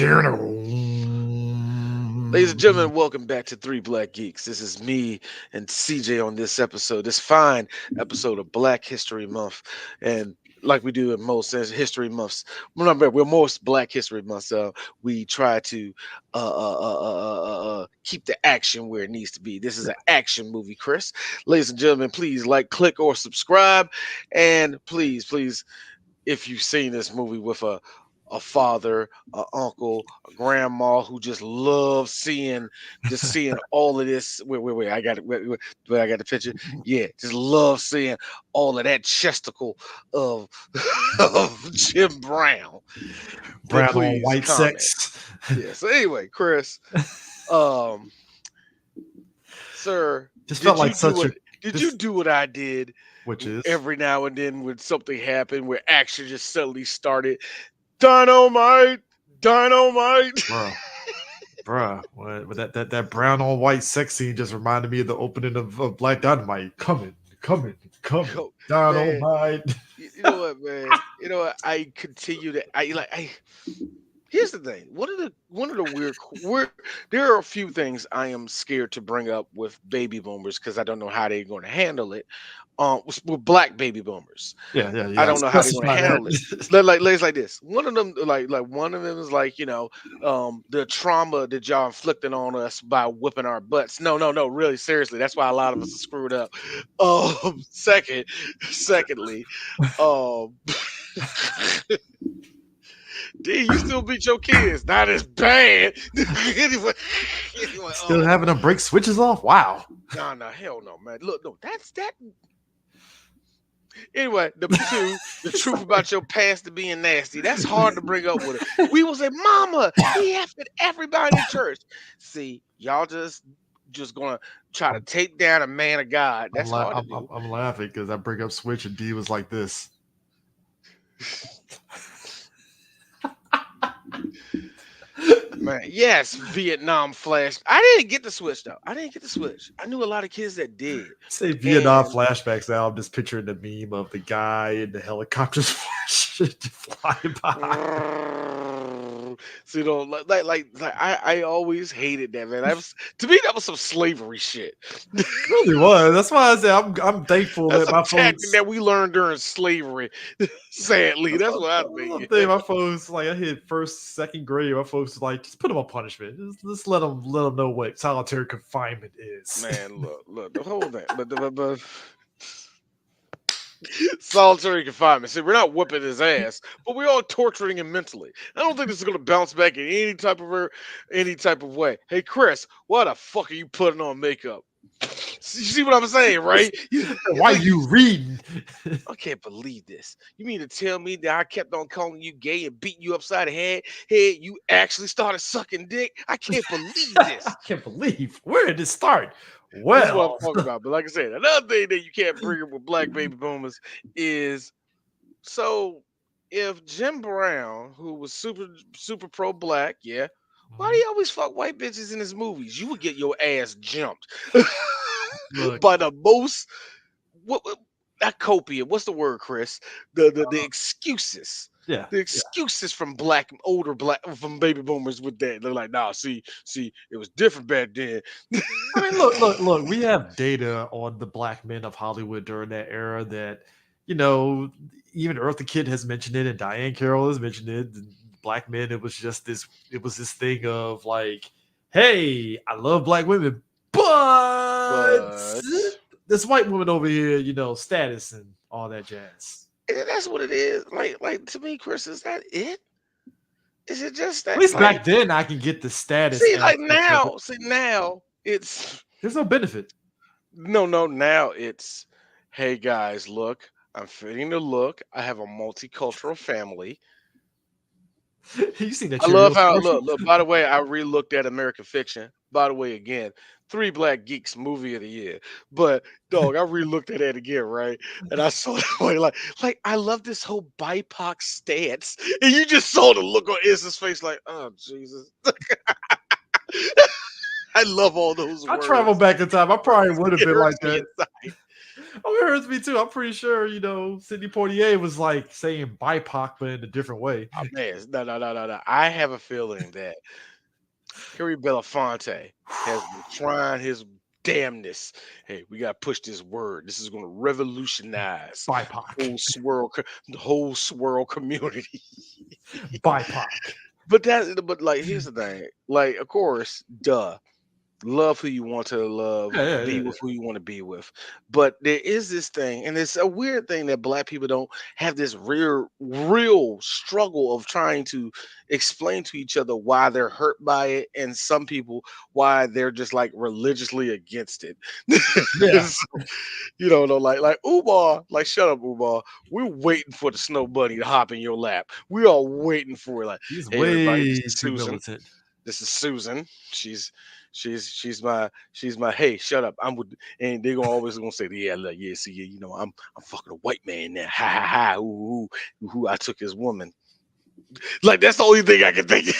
Ladies and gentlemen, welcome back to Three Black Geeks. This is me and CJ on this episode, this fine episode of Black History Month. And like we do in most history months, we're most Black History Months. We try to keep the action where it needs to be. This is an action movie, Chris. Ladies and gentlemen, please like, click, or subscribe. And please, if you've seen this movie with a father, a uncle, a grandma who just loves seeing all of this. Wait, I got it. Wait, I got the picture. Yeah, just love seeing all of that chesticle of of Jim Brown. Then Brown on please white comment. sex. Yeah. So anyway, Chris, um, sir, Just felt like such a. did you do what I did? Which is Every now and then when something happened where action just suddenly started. Dynamite! bruh. What that brown on white sex scene just reminded me of the opening of Black Dynamite. Coming. Yo, man, Dynamite. you know what, man? You know what? I continue to I here's the thing. One of the weird there are a few things I am scared to bring up with baby boomers because I don't know how they're going to handle it. With black baby boomers. Yeah. I don't know how they're going to Specify handle it. that. Like this. One of them, like one of them is like, the trauma that y'all inflicted on us by whipping our butts. No, really, seriously. That's why a lot of us are screwed up. Secondly, um, D, you still beat your kids. Not as bad. anyway, Still having them break switches off? Wow. no, hell no, man. Look, no, that's that. Anyway, number two, the truth about your past to being nasty. That's hard to bring up with her. We will say, Mama, he effed everybody in church. See, y'all just gonna try to take down a man of God. That's hard to do. I'm laughing because I bring up Switch and D was like this. Man, yes, Vietnam flash. I didn't get the Switch though. I knew a lot of kids that did. Say Vietnam flashbacks now. I'm just picturing the meme of the guy in the helicopters flying by. So I always hated that, man. To me that was some slavery shit. It really was. That's why I said I'm thankful that's that my folks that we learned during slavery. Sadly, that's what I think. My folks, like I hit first, second grade. My folks was like, just put them on punishment. Just let them know what solitary confinement is. Man, look, the whole thing, but solitary confinement. See, we're not whipping his ass, but we're all torturing him mentally. I don't think this is going to bounce back in any type of way. Hey, Chris, why the fuck are you putting on makeup? You see what I'm saying, right? Why you reading? I can't believe this. You mean to tell me that I kept on calling you gay and beating you upside the head? Hey, you actually started sucking dick? I can't believe this. I can't believe. Where did it start? Well, that's what I'm talking about. But like I said, another thing that you can't bring up with black baby boomers is so if Jim Brown, who was super pro black, yeah, why do you always fuck white bitches in his movies? You would get your ass jumped by the most not copium. What's the word, Chris? The excuses. Yeah. The excuses from older baby boomers with that. They're like, nah, see, it was different back then. I mean, look, we have data on the black men of Hollywood during that era that, even Eartha Kitt has mentioned it and Diane Carroll has mentioned it. Black men, it was this thing of like, hey, I love black women, but this white woman over here, status and all that jazz. And that's what it is. Like to me, Chris, is that it? Is it just that? At least back then, I can get the status. See, now it's there's no benefit. No, now it's, hey guys, look, I'm fitting the look. I have a multicultural family. You seen that? I love how look. By the way, I re-looked at American Fiction. By the way, again, Three Black Geeks movie of the year. But dog, I re-looked at it again, right? And I saw like I love this whole BIPOC stance. And you just saw the look on Iz's face, like, oh Jesus. I love all those words. I travel back in time. I probably would have been like that. Oh, it hurts me too. I'm pretty sure, Sidney Poitier was like saying BIPOC, but in a different way. Man, no, no, no, no, no. I have a feeling that Harry Belafonte has been trying his damnness. Hey, we got to push this word. This is going to revolutionize BIPOC. the whole swirl community. BIPOC. But like, here's the thing. Like, of course, duh, love who you want to love, Yeah, yeah, be yeah, yeah. with who you want to be with. But there is this thing, and it's a weird thing that black people don't have this real struggle of trying to explain to each other why they're hurt by it, and some people why they're just like religiously against it. Yeah. So, though, like Umar, like shut up, Umar. We're waiting for the snow bunny to hop in your lap. We are waiting for it. Like, He's hey everybody, this way is too Susan. militant. This is Susan. She's my hey, shut up. I'm with and they're gonna say, yeah, look, yeah, see, yeah, I'm fucking a white man now. Ha ha ha. Ooh, I took his woman. Like that's the only thing I can think of.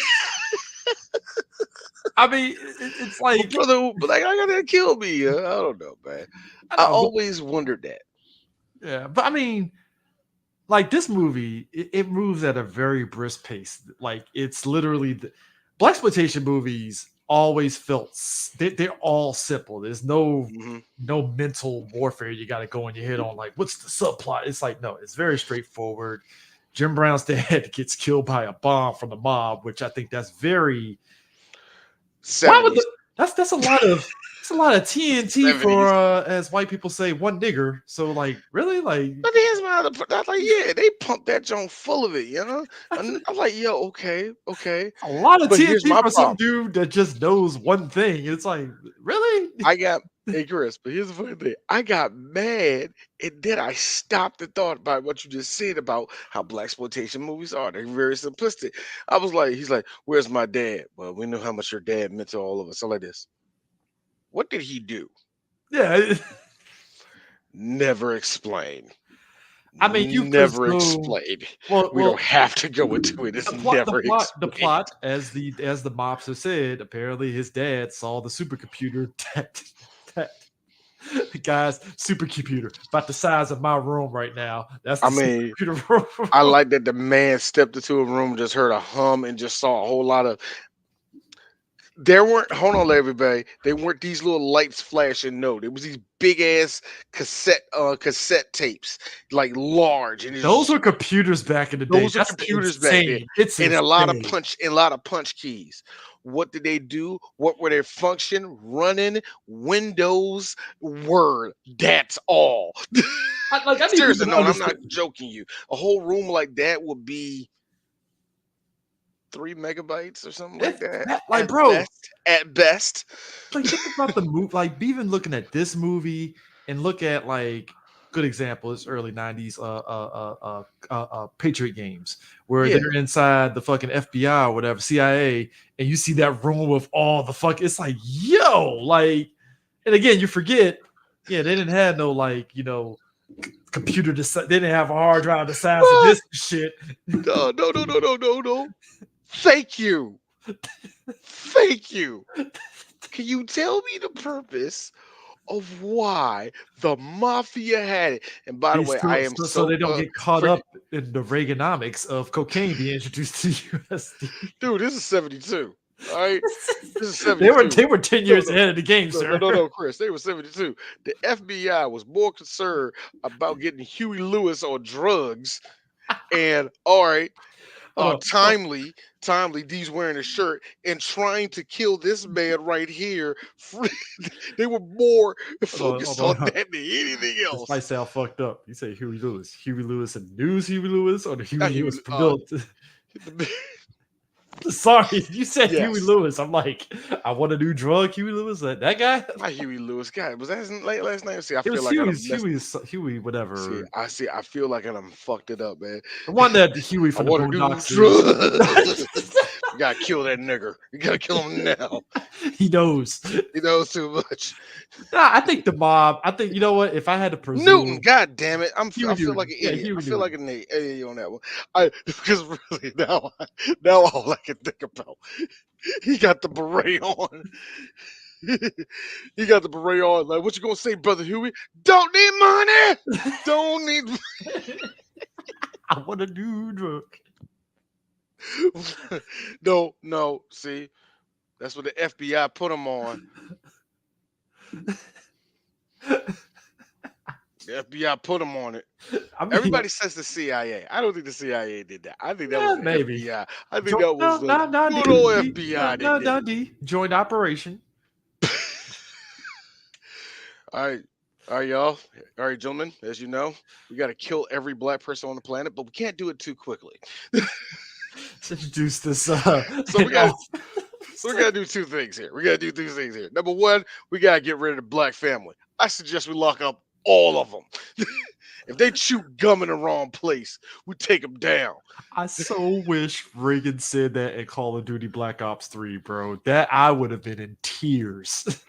I mean, it's But like, brother, but like I gotta kill me. I don't know, man. I I know, but always wondered that. yeah, but I mean, like this movie, it moves at a very brisk pace. Like it's literally black exploitation movies always felt they're all simple. There's Hmm. no mental warfare you got to go in your head on. Like, what's the subplot? It's like no, it's very straightforward. Jim Brown's dad gets killed by a bomb from the mob, which I think that's very. Why would 70s. the, that's a lot of TNT for 70s. as white people say one nigger. So like really like But here's my other part. I was like, yeah, they pumped that joint full of it. And I'm like, yo, okay, okay. a lot of But here's TNT my for some problem. dude that just knows one thing. It's like, really? I got Hey Chris, but here's the funny thing. I got mad and then I stopped and thought about what you just said about how black exploitation movies are. They're very simplistic. I was like, he's like, where's my dad? Well, we know how much your dad meant to all of us. So like this. What did he do? Yeah. Never explain. I mean, you could Never so explained. We well don't have to go into it. It's the never plot the explained. plot as the mobster said, apparently his dad saw the supercomputer that the guy's supercomputer about the size of my room right now. That's I the mean, supercomputer I room. like that the man stepped into a room, just heard a hum, and just saw a whole lot of. There weren't. Hold on, everybody. They weren't these little lights flashing. No, there was these big ass cassette tapes, like large, and Those it's were computers back in the day. those are That's the computers back there, insane. It's and a lot of insane. punch and a lot of punch keys. What did they do? What were their function? Running Windows Word. That's all. I didn't Seriously, even no, and I'm not understand. joking you. A whole room like that would be 3 megabytes or something like If that that, like, at bro, best. At best. like think about the movie, like even looking at this movie and look at like good example is early 90s Patriot games where Yeah. they're inside the fucking FBI or whatever, CIA, and you see that room with all the fuck, it's like, yo, like, and again, you forget, yeah, they didn't have no like, computer they didn't have a hard drive the size of What? this shit. No, no, no, no, no, no, no. Thank you. Thank you. Can you tell me the purpose of why the mafia had it? And by the way, I am So so they don't get caught for up in the Reaganomics of cocaine being introduced to the USD. dude, this is 72. All right. This is they were 72. they were 10 No, years no, ahead of the game, no, no, sir. no, no, Chris. They were 72. The FBI was more concerned about getting Huey Lewis on drugs and all right, Hold on. timely, D's wearing a shirt and trying to kill this man right here. They were more focused Hold on on. that than anything This else. might sound fucked up. You say Huey Lewis. Huey Lewis and news Huey Lewis or the Huey Not Huey. Lewis promote? The- Sorry, you said Huey yes, Lewis. I'm like, I want a new drug, Huey Lewis. That guy? not Huey Lewis. God, was that late last night? See, I It feel was like I done messed. Huey, See, whatever. I see. I feel like I done fucked it up, man. The one that Huey I from the want to do Boondocks is. drugs. You gotta kill that nigger. You gotta kill him now. He knows. He knows too much. Nah, I think the mob. I think, you know what? If I had to Newton, presume, god damn it, I Huey feel like Newton. an Yeah, idiot. I Huey feel like Newton. an idiot on that one. I because really now all I can think about, he got the beret on. He got the beret on. Like, what you gonna say, brother Huey? Don't need money. Don't need. I want a new drug. No, no. See, that's what the FBI put him on. The FBI put him on it. I mean, Everybody says the CIA. I don't think the CIA did that. I think that was yeah, the maybe. FBI. I think that was No, the no, no, good D, old D, no, FBI that no, did no, it. D. Joint operation. All right. All right, y'all. All right, gentlemen. As you know, we got to kill every black person on the planet, but we can't do it too quickly. Let's introduce this. So we got so we got to do two things here. We got to do two things here. Number one, we got to get rid of the black family. I suggest we lock up all of them. If they chew gum in the wrong place, we take them down. I so wish Reagan said that in Call of Duty Black Ops 3, bro. That I would have been in tears.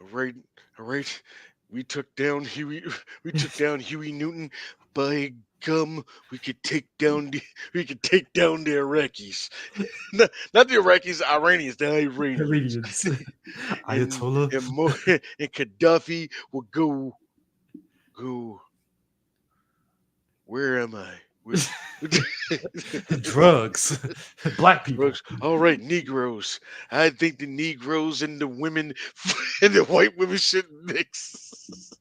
All right, all right. We took down Huey. We took down Huey Newton. By gum, we could take down the Iraqis. Not the Iraqis, the Iranians, the Iranians. Iranians. And Ayatollah. and Gaddafi will go. Where am I? Drugs. Black people. Drugs. All right, Negroes. I think the Negroes and the women and the white women should mix.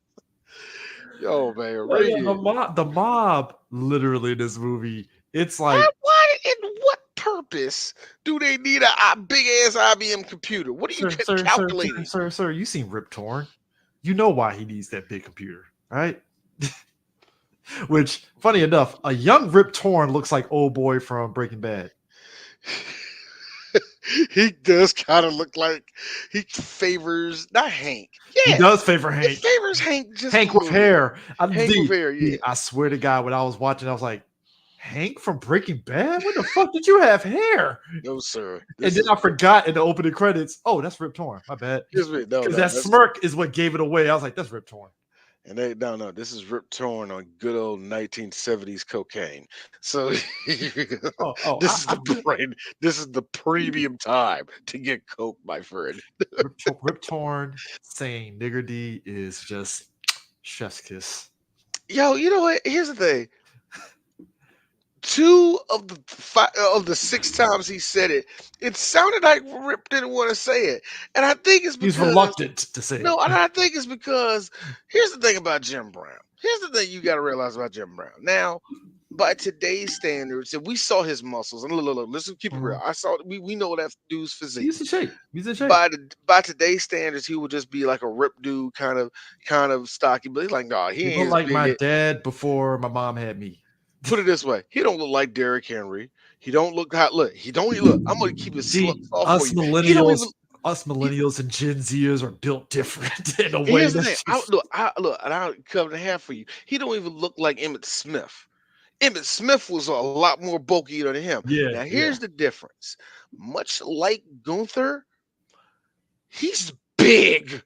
Yo, man, Yeah, Reagan. the mob, literally in this movie, it's like, Why and what purpose do they need a big ass IBM computer? What are you calculating? sir, you seen Rip Torn? You know why he needs that big computer, right? Which, funny enough, a young Rip Torn looks like old boy from Breaking Bad. He does kind of look like he favors not Hank. He Yeah, does favor he Hank. favors Hank just a Hank with little bit. hair. Hank with hair, yeah. I swear to God, when I was watching, I was like, Hank from Breaking Bad? When the fuck did you have hair? No, sir. And then I forgot in the opening credits, oh, that's Rip Torn. My bad. Excuse me. No, Because no. that smirk is what gave it away. I was like, that's Rip Torn. And they no. This is Rip Torn on good old 1970s cocaine. So this is the brain. This is the premium time to get coke, my friend. Rip Torn saying nigger D is just chef's kiss. Yo, you know what? Here's the thing. Two of the six times he said it, it sounded like Rip didn't want to say it, and I think it's He's because reluctant to say no, it. and I think it's because here's the thing about Jim Brown. Here's the thing you got to realize about Jim Brown. Now, by today's standards, if we saw his muscles, and look, let's keep it real. I saw we know that dude's physique. He's in shape. He's in shape. By today's standards, he would just be like a ripped dude, kind of stocky. But he's like, nah, he ain't look as like big. my dad before my mom had me. Put it this way: he don't look like Derrick Henry. He don't look how look. He don't look. I'm gonna keep it soft us for you. Millennials and Gen Zers are built different in a way. Here's the thing. And I'll cover the half for you. He don't even look like Emmett Smith. Emmett Smith was a lot more bulkier than him. Yeah. Now here's the difference. Much like Gunther, he's big.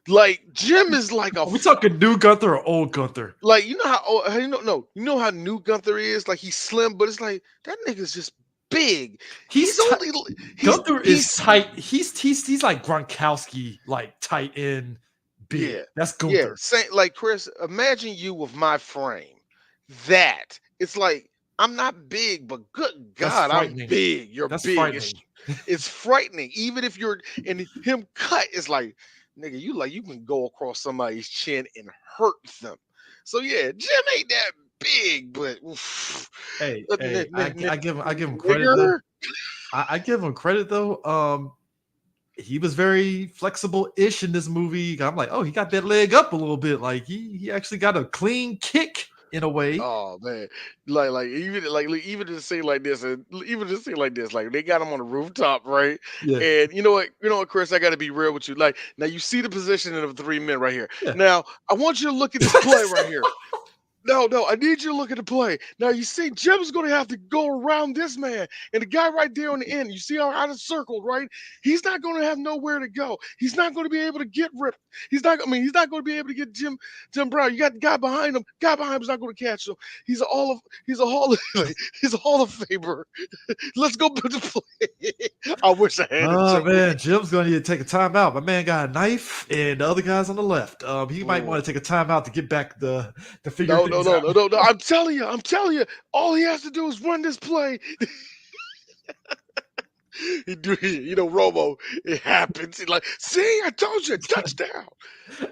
Like Jim is like a. Are we talking new Gunther or old Gunther? Like you know how you know how new Gunther is. Like he's slim, but it's like that nigga's just big. Gunther is tight. He's like Gronkowski, like tight end, big. Yeah, that's Gunther. Yeah, same like Chris. Imagine you with my frame. That it's like I'm not big, but good God, I'm big. You're big. It's frightening. Even if you're and him cut is like. Nigga, you can go across somebody's chin and hurt them. So yeah, Jim ain't that big, but oof. Hey, I give him credit though. I give him credit though. He was very flexible-ish in this movie. I'm like, oh, he got that leg up a little bit. Like he actually got a clean kick in a way. Oh man, even to say like this, like they got him on the rooftop, right? Yeah. And you know what, Chris, I got to be real with you. Like now, you see the positioning of the three men right here. Yeah. Now I want you to look at this play right here. No, I need you to look at the play. Now you see Jim's going to have to go around this man. And the guy right there on the end, you see how it's circled, right? He's not going to have nowhere to go. He's not going to be able to get ripped. He's not going to be able to get Jim Brown. You got the guy behind him. Guy behind him is not going to catch him. He's a Hall of Famer. Let's go put the play. I wish I had a Oh joke with man, Jim's gonna need to take a timeout. My man got a knife, and the other guy's on the left. He might that. want to take a timeout to get back the to figure No, no, things no, out. no, no, no. I'm telling you, all he has to do is run this play. Romo, it happens. He's like, see, I told you, touchdown.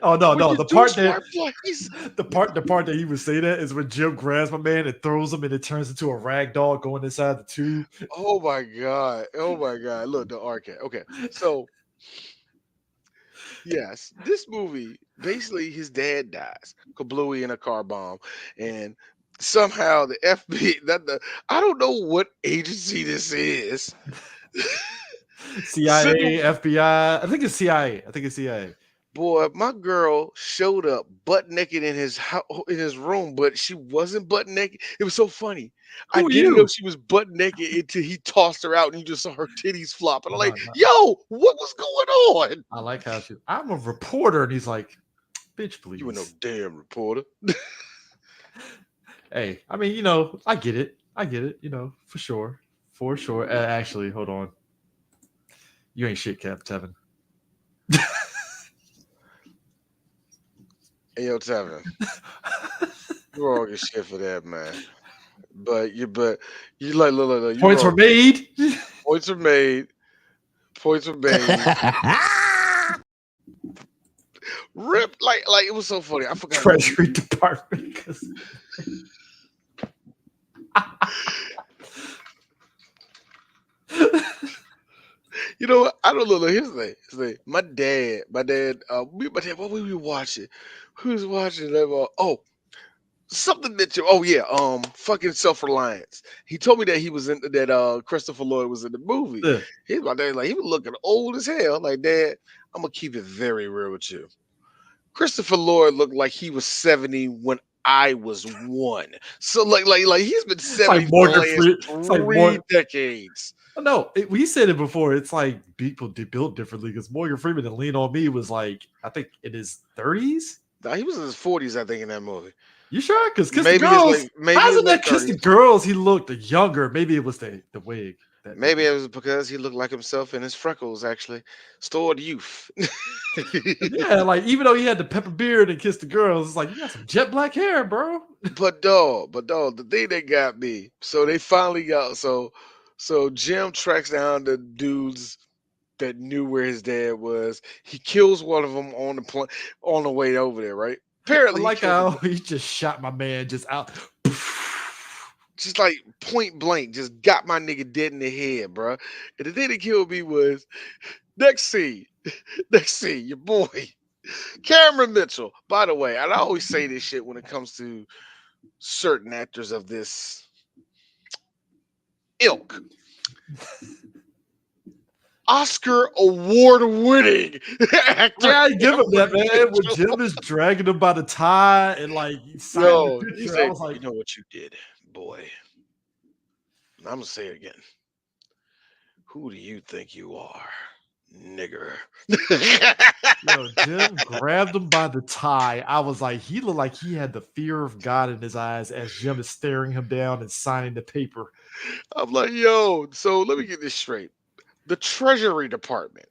Oh no, When no, you the do part that smart plays. the part that he would say that is when Jim grabs my man and throws him, and it turns into a rag doll going inside the tube. Oh my God. Oh my God. Look, the arcade. Okay. So yes, this movie, basically his dad dies. Kablooey in a car bomb. And somehow the FBI I don't know what agency this is. Send CIA, them. FBI. I think it's CIA. I think it's CIA. Boy, my girl showed up butt naked in in his room, but she wasn't butt naked. It was so funny. I Who are didn't know you? she was butt naked until he tossed her out and you just saw her titties flop. And I'm like, No, no. yo, what was going on? I like how she. I'm a reporter, and he's like, "Bitch, You were no please." damn reporter. Hey, I mean, I get it. I get it. For sure. Actually, hold on. You ain't shit, Cap Tevin. Hey, yo, Tevin, you wrong as shit for that, man. But you like look, you Points were wrong. made. Points are made. Points are made. Rip like it was so funny. I forgot what Treasury Department. you know what? I don't know. Look, here's the thing. Here's the thing. My dad, what were we watching? Who was watching that? Something that you. Oh yeah, fucking Self Reliance. He told me that he was in that. Christopher Lloyd was in the movie. Yeah. He's my dad. Like he was looking old as hell. Like Dad, I'm gonna keep it very real with you. Christopher Lloyd looked like he was 70 when I was one. So like he's been It's like 70 for the Morgan last Free. It's like three more. decades. No, we said it before. It's like people built differently because Morgan Freeman and Lean on Me was like I think in his 30s. Now, he was in his 40s, I think, in that movie. You sure? Because Kiss the Maybe his Girls. late, maybe his How's late that Kiss the 30s. Girls? He looked younger. Maybe it was the wig that Maybe did. it was because he looked like himself and his freckles actually stored youth. Yeah, like even though he had the pepper beard and Kiss the Girls, it's like you got some jet black hair, bro. But dog, the thing that got me. So they finally got so Jim tracks down the dudes that knew where his dad was. He kills one of them on the on the way over there, right? I Apparently he like killed how him he just shot my man just out. just like point blank, just got my nigga dead in the head, bro. And the thing that killed me was next scene, next scene, your boy Cameron Mitchell. By the way, and I always say this shit when it comes to certain actors of this ilk. Oscar award winning actor I give him that, Cameron man. When Mitchell. Jim is dragging him by the tie and like signing the Yo, he picture, I said, was you like, know what you did, boy. I'm gonna say it again. Who do you think you are, nigger? Jim grabbed him by the tie. I was like, he looked like he had the fear of God in his eyes as Jim is staring him down and signing the paper. I'm like, yo, so let me get this straight. The Treasury Department.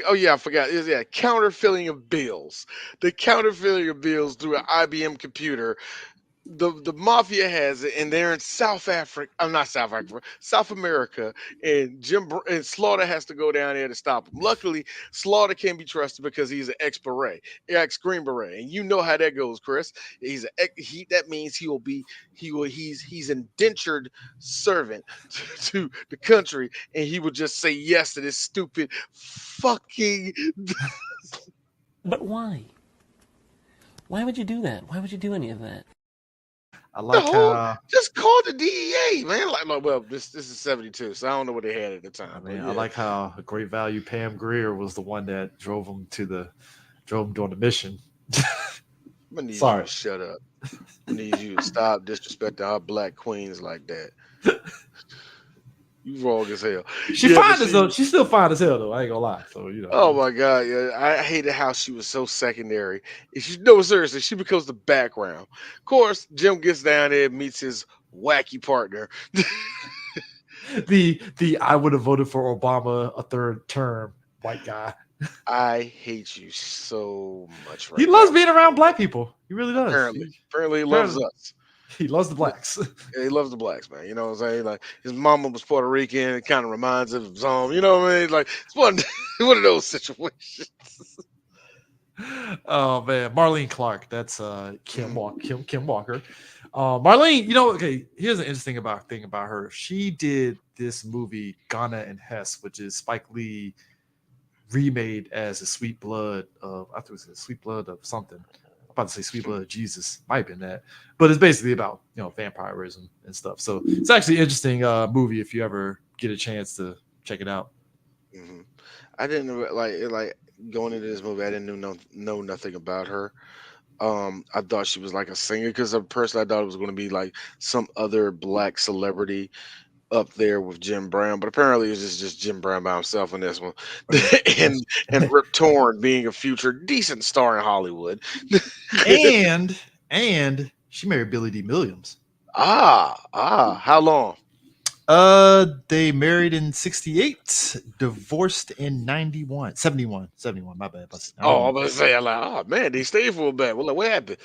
Oh yeah, I forgot. Yeah, counterfeiting of bills. The counterfeiting of bills through an IBM computer. The mafia has it, and they're in South Africa. I'm not South Africa, South America, and and Slaughter has to go down there to stop him. Luckily, Slaughter can be trusted because he's an ex Green Beret, and you know how that goes, Chris. He's that means he's indentured servant to the country, and he would just say yes to this stupid fucking. But why? Why would you do that? Why would you do any of that? I like No, how just call the DEA, man. Like, well, this is 72, so I don't know what they had at the time, but I yeah. like how a great value Pam Greer was the one that drove him during the mission. I'm gonna need you Sorry. to shut up. I'm gonna need you to stop disrespecting our black queens like that. You wrong as hell. She Yeah, but fine as though she's still fine as hell though. I ain't gonna lie. So oh my god, yeah, I hated how she was so secondary. And she, no, seriously, she becomes the background. Of course, Jim gets down there and meets his wacky partner. The I would have voted for Obama a third term white guy. I hate you so much He right loves now. being around black people. He really does. Apparently he loves Apparently us. he loves the blacks. He loves the blacks, man. You know what I'm saying? Like his mama was Puerto Rican. It kind of reminds him of his home. You know what I mean? Like it's one one of those situations. Oh man, Marlene Clark. That's Mhm. Kim Walker. Marlene, okay. Here's an interesting thing about her. She did this movie Ghana and Hess, which is Spike Lee remade as a Sweet Blood of, I think it was a Sweet Blood of something. I'm about to say Sweet Blood of Jesus, might have been that, but it's basically about vampirism and stuff. So it's actually an interesting movie if you ever get a chance to check it out. Mhm. I didn't like going into this movie. I didn't know nothing about her. I thought she was like a singer because at first I thought it was going to be like some other black celebrity up there with Jim Brown, but apparently it's just Jim Brown by himself in this one, Right. and Rip Torn being a future decent star in Hollywood. and she married Billy D. Williams. How long? They married in 68, divorced in 91, 71, 71. My bad. Oh, I'm 91. gonna say, I'm like, oh man, they stayed for a bit. Well, like, what happened?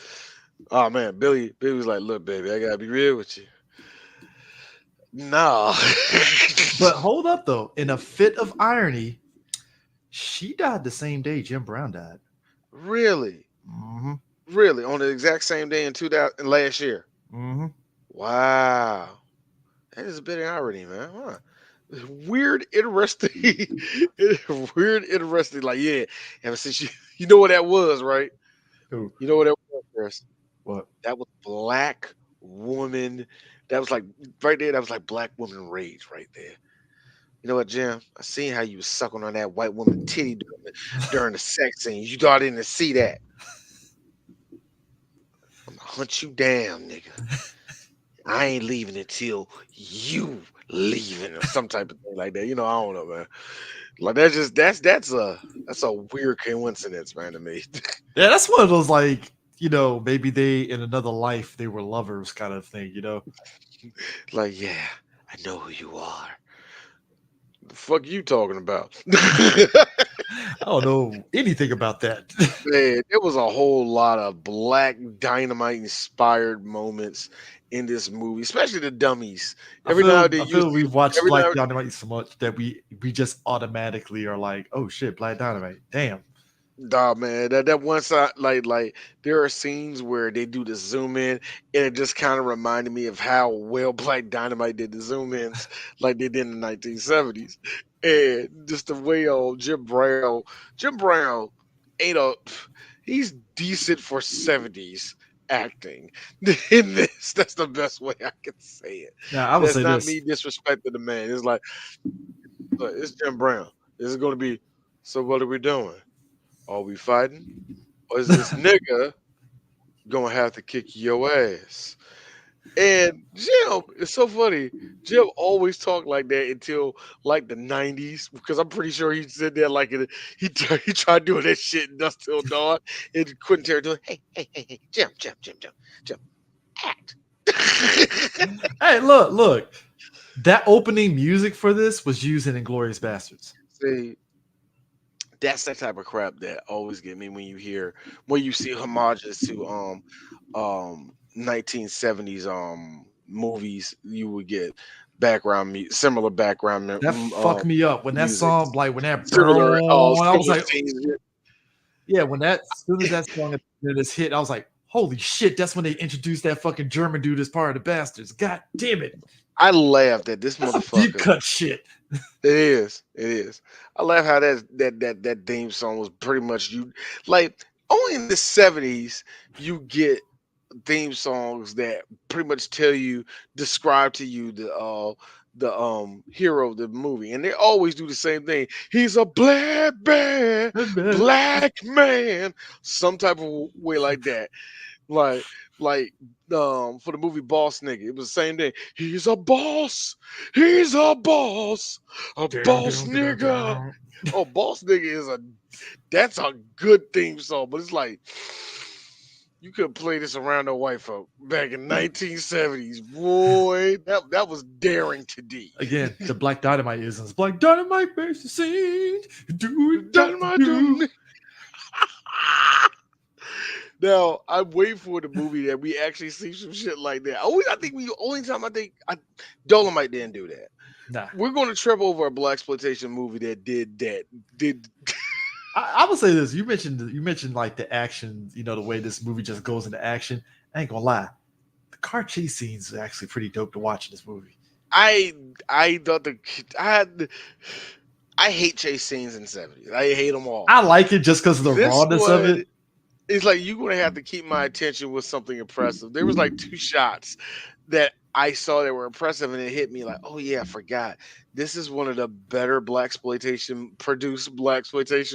Oh man, Billy was like, look, baby, I gotta be real with you. No, But hold up, though. In a fit of irony, she died the same day Jim Brown died. really, Mm-hmm. really, on the exact same day in 2000 last year. Mm-hmm. Wow, that is a bit of irony, man. Huh? Weird, interesting, weird, interesting. Like, yeah, ever since you know what that was, right? Ooh, You know what that was, Chris? what? That was black woman. That was like right there. That was like black woman rage right there. You know what, Jim? I seen how you was sucking on that white woman titty during the sex scene. You thought I didn't see that. I'm gonna hunt you down, nigga. I ain't leaving until you leaving or some type of thing like that. I don't know, man. Like that's a weird coincidence, man, to me. Yeah, that's one of those, like, maybe they, in another life, they were lovers kind of thing. Like, yeah, I know who you are. The fuck you talking about? I don't know anything about that. Man, there was a whole lot of Black Dynamite inspired moments in this movie, especially the dummies. I Every now feel and then I you feel see, we've watched every Black now Dynamite so much that we just automatically are like, oh shit, Black Dynamite. Damn. Nah, man, that one side, like there are scenes where they do the zoom in, and it just kind of reminded me of how well Black Dynamite did the zoom ins, like they did in the 1970s, and just the way Jim Brown ain't a, he's decent for 70s acting in this. That's the best way I can say it. Now I will That's say not this. me disrespecting the man. It's like, look, it's Jim Brown. This is going to be. So what are we doing? Are we fighting? Or is this nigga gonna have to kick your ass? And Jim, it's so funny. Jim always talked like that until like the 90s, because I'm pretty sure he said that like he tried doing that shit in Dust Till Dawn, and Quentin Tarantino, hey, Jim, act. Hey, look. That opening music for this was used in Inglorious Bastards. See, that's that type of crap that always get me when you see homages to 1970s movies. You would get similar background That fucked me up when that music, song, like when that similar I was similar like, scenes. yeah, when that, as soon as that song this hit, I was like, holy shit, that's when they introduced that fucking German dude as part of the Bastards. God damn it. I laughed at this That's some deep motherfucker. cut shit. It is. I love how that theme song was pretty much you, like, only in the 70s you get theme songs that pretty much describe to you the hero of the movie, and they always do the same thing. He's a black man, some type of way like that. Like like for the movie Boss Nigga, it was the same thing. He's a Down, boss down, down, nigga. down. Oh, Boss Nigga that's a good theme song, but it's like You could play this around the white folk back in 1970s. Boy, that was daring to D. Again, the Black Dynamite isms. Black Dynamite makes the scene. Do it, do, Dynamite do. doom. Now I'm waiting for the movie that we actually see some shit like that. I think we only time Dolomite didn't do that. Nah. We're going to trip over a black exploitation movie that did that. Did I would say this. You mentioned like the action, the way this movie just goes into action. I ain't gonna lie. The car chase scenes are actually pretty dope to watch in this movie. I thought I hate chase scenes in '70s. I hate them all. I like it just because of the This rawness of one it. it's like you're gonna have to keep my attention with something impressive. There was like two shots that I saw that were impressive, and it hit me like, oh yeah, I forgot. This is one of the better black exploitation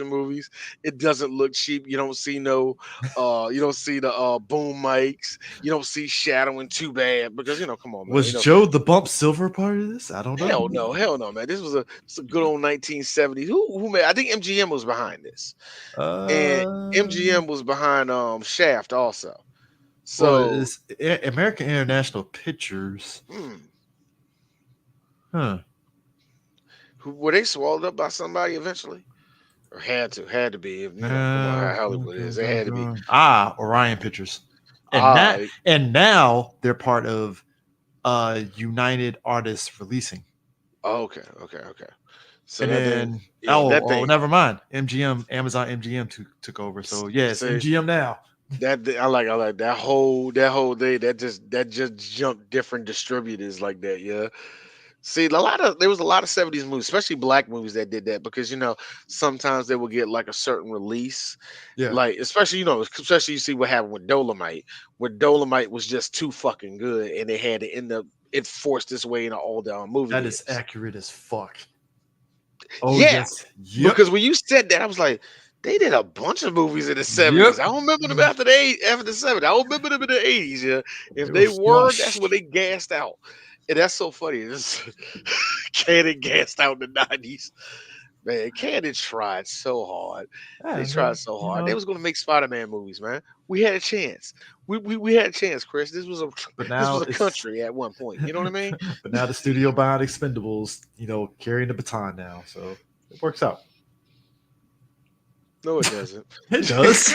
movies. It doesn't look cheap. You don't see you don't see the boom mics. You don't see shadowing too bad because come on, man. Was Joe the Bump Silver part of this? I don't know. Hell no, man. This a good old 1970s. Who made? I think MGM was behind this, and Uh, MGM was behind Shaft also. well, So, it's American International Pictures. hmm, Huh. were they swallowed up by somebody eventually, or had to be? Come on, how Hollywood is. They had to be. Orion Pictures, and Ah, now they're part of United Artists Releasing, okay. So and that thing, then that thing. never mind, Amazon MGM took over. So yes, Say MGM now. I like that whole day. That just jumped different distributors like that. Yeah. See, there was a lot of '70s movies, especially black movies that did that because sometimes they would get like a certain release, Yeah, like especially you see what happened with Dolomite, where Dolomite was just too fucking good, and they had to end up it forced its way into all the movie that is theaters. accurate as fuck. Oh Yeah, yes, yep, because when you said that, I was like, they did a bunch of movies in the '70s. yep. I don't remember them after the '70s. I don't remember them in the '80s. Yeah, if They were they were, that's flush. when they gassed out, and that's so funny. This Cannon gassed out in the '90s. Man, Cannon tried so hard. They Yeah, tried no, so hard. They was gonna make Spider-Man movies, man. We had a chance. We had a chance, Chris. but This now was a it's country at one point. You know what I mean? but now the studio buying Expendables, carrying the baton now, so it works out. No, it doesn't. It does.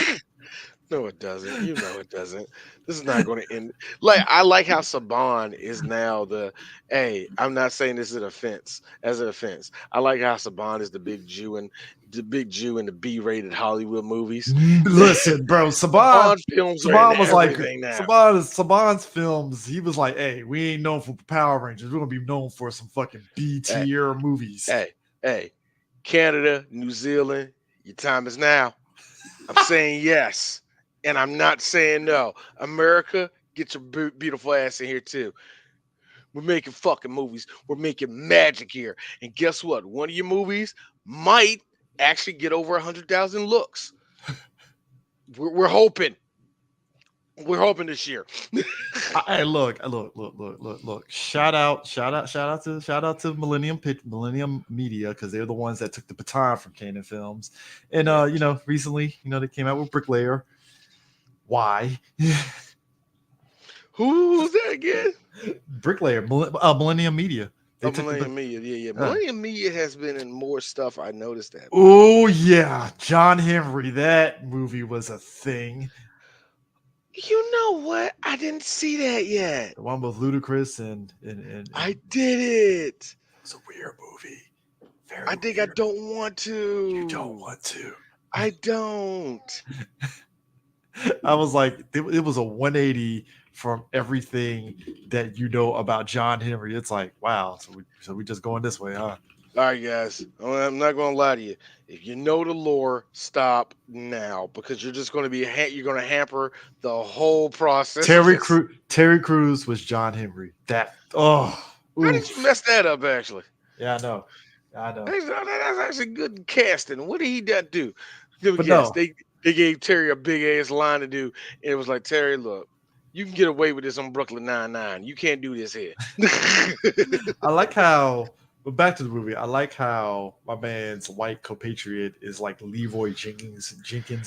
No, it doesn't. You know it doesn't. This is not going to end. Like I like how Saban is now the. Hey, I'm not saying this is an offense. As an offense, I like how Saban is the big Jew in the B-rated Hollywood movies. Listen, bro, Saban films are in Saban was like everything now. Saban's films. He was like, "Hey, we ain't known for Power Rangers. We're gonna be known for some fucking B Hey, tier movies." hey, hey, Canada, New Zealand, your time is now. I'm saying yes, and I'm not saying no. America, get your beautiful ass in here too. We're making fucking movies. We're making magic here. And guess what? One of your movies might actually get over 100,000 looks. We're hoping. We're hoping this year. Hey, look! Shout out to Millennium Media because they're the ones that took the baton from Canon Films, and Yeah. recently, they came out with Bricklayer. Why? Who's that again? Bricklayer, Millennium Media. They Oh, took Millennium Media. Yeah. uh, Millennium Media has been in more stuff. I noticed that, man. oh yeah, John Henry. That movie was a thing. You know what? I didn't see that yet. The one with Ludacris and I did it. it was a weird movie. Very I think I weird. don't want You don't to. want to. I don't. I was like, it was a 180 from everything that you know about John Henry. It's like, wow. So we just going this way, huh? All right, guys. I'm not going to lie to you. If you know the lore, stop now because you're just going to you're going to hamper the whole process of this. Terry Crews was John Henry. How did you mess that up? Actually, Yeah, I know. that's actually good casting. What did he do? Give a But guess. no, They gave Terry a big ass line to do, and it was like Terry, look, you can get away with this on Brooklyn Nine-Nine. You can't do this here. I like how But back to the movie. I like how my man's white compatriot is like Leroy Jenkins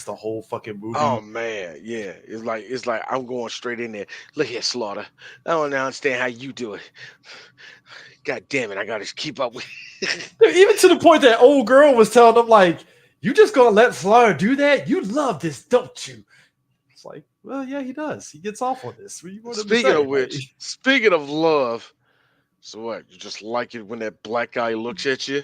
the whole fucking Oh movie. man, yeah. It's like I'm going straight in there. Look here, Slaughter. I don't understand how you do it. God damn it, I gotta keep up with. Even to the point that old girl was telling him, like, you just gonna let Flyer do that? You love this, don't you? It's like, well, yeah, he does. He gets off on this. What do you want him to Speaking say? of Like, which, speaking of love, so what? You just like it when that black guy looks at you?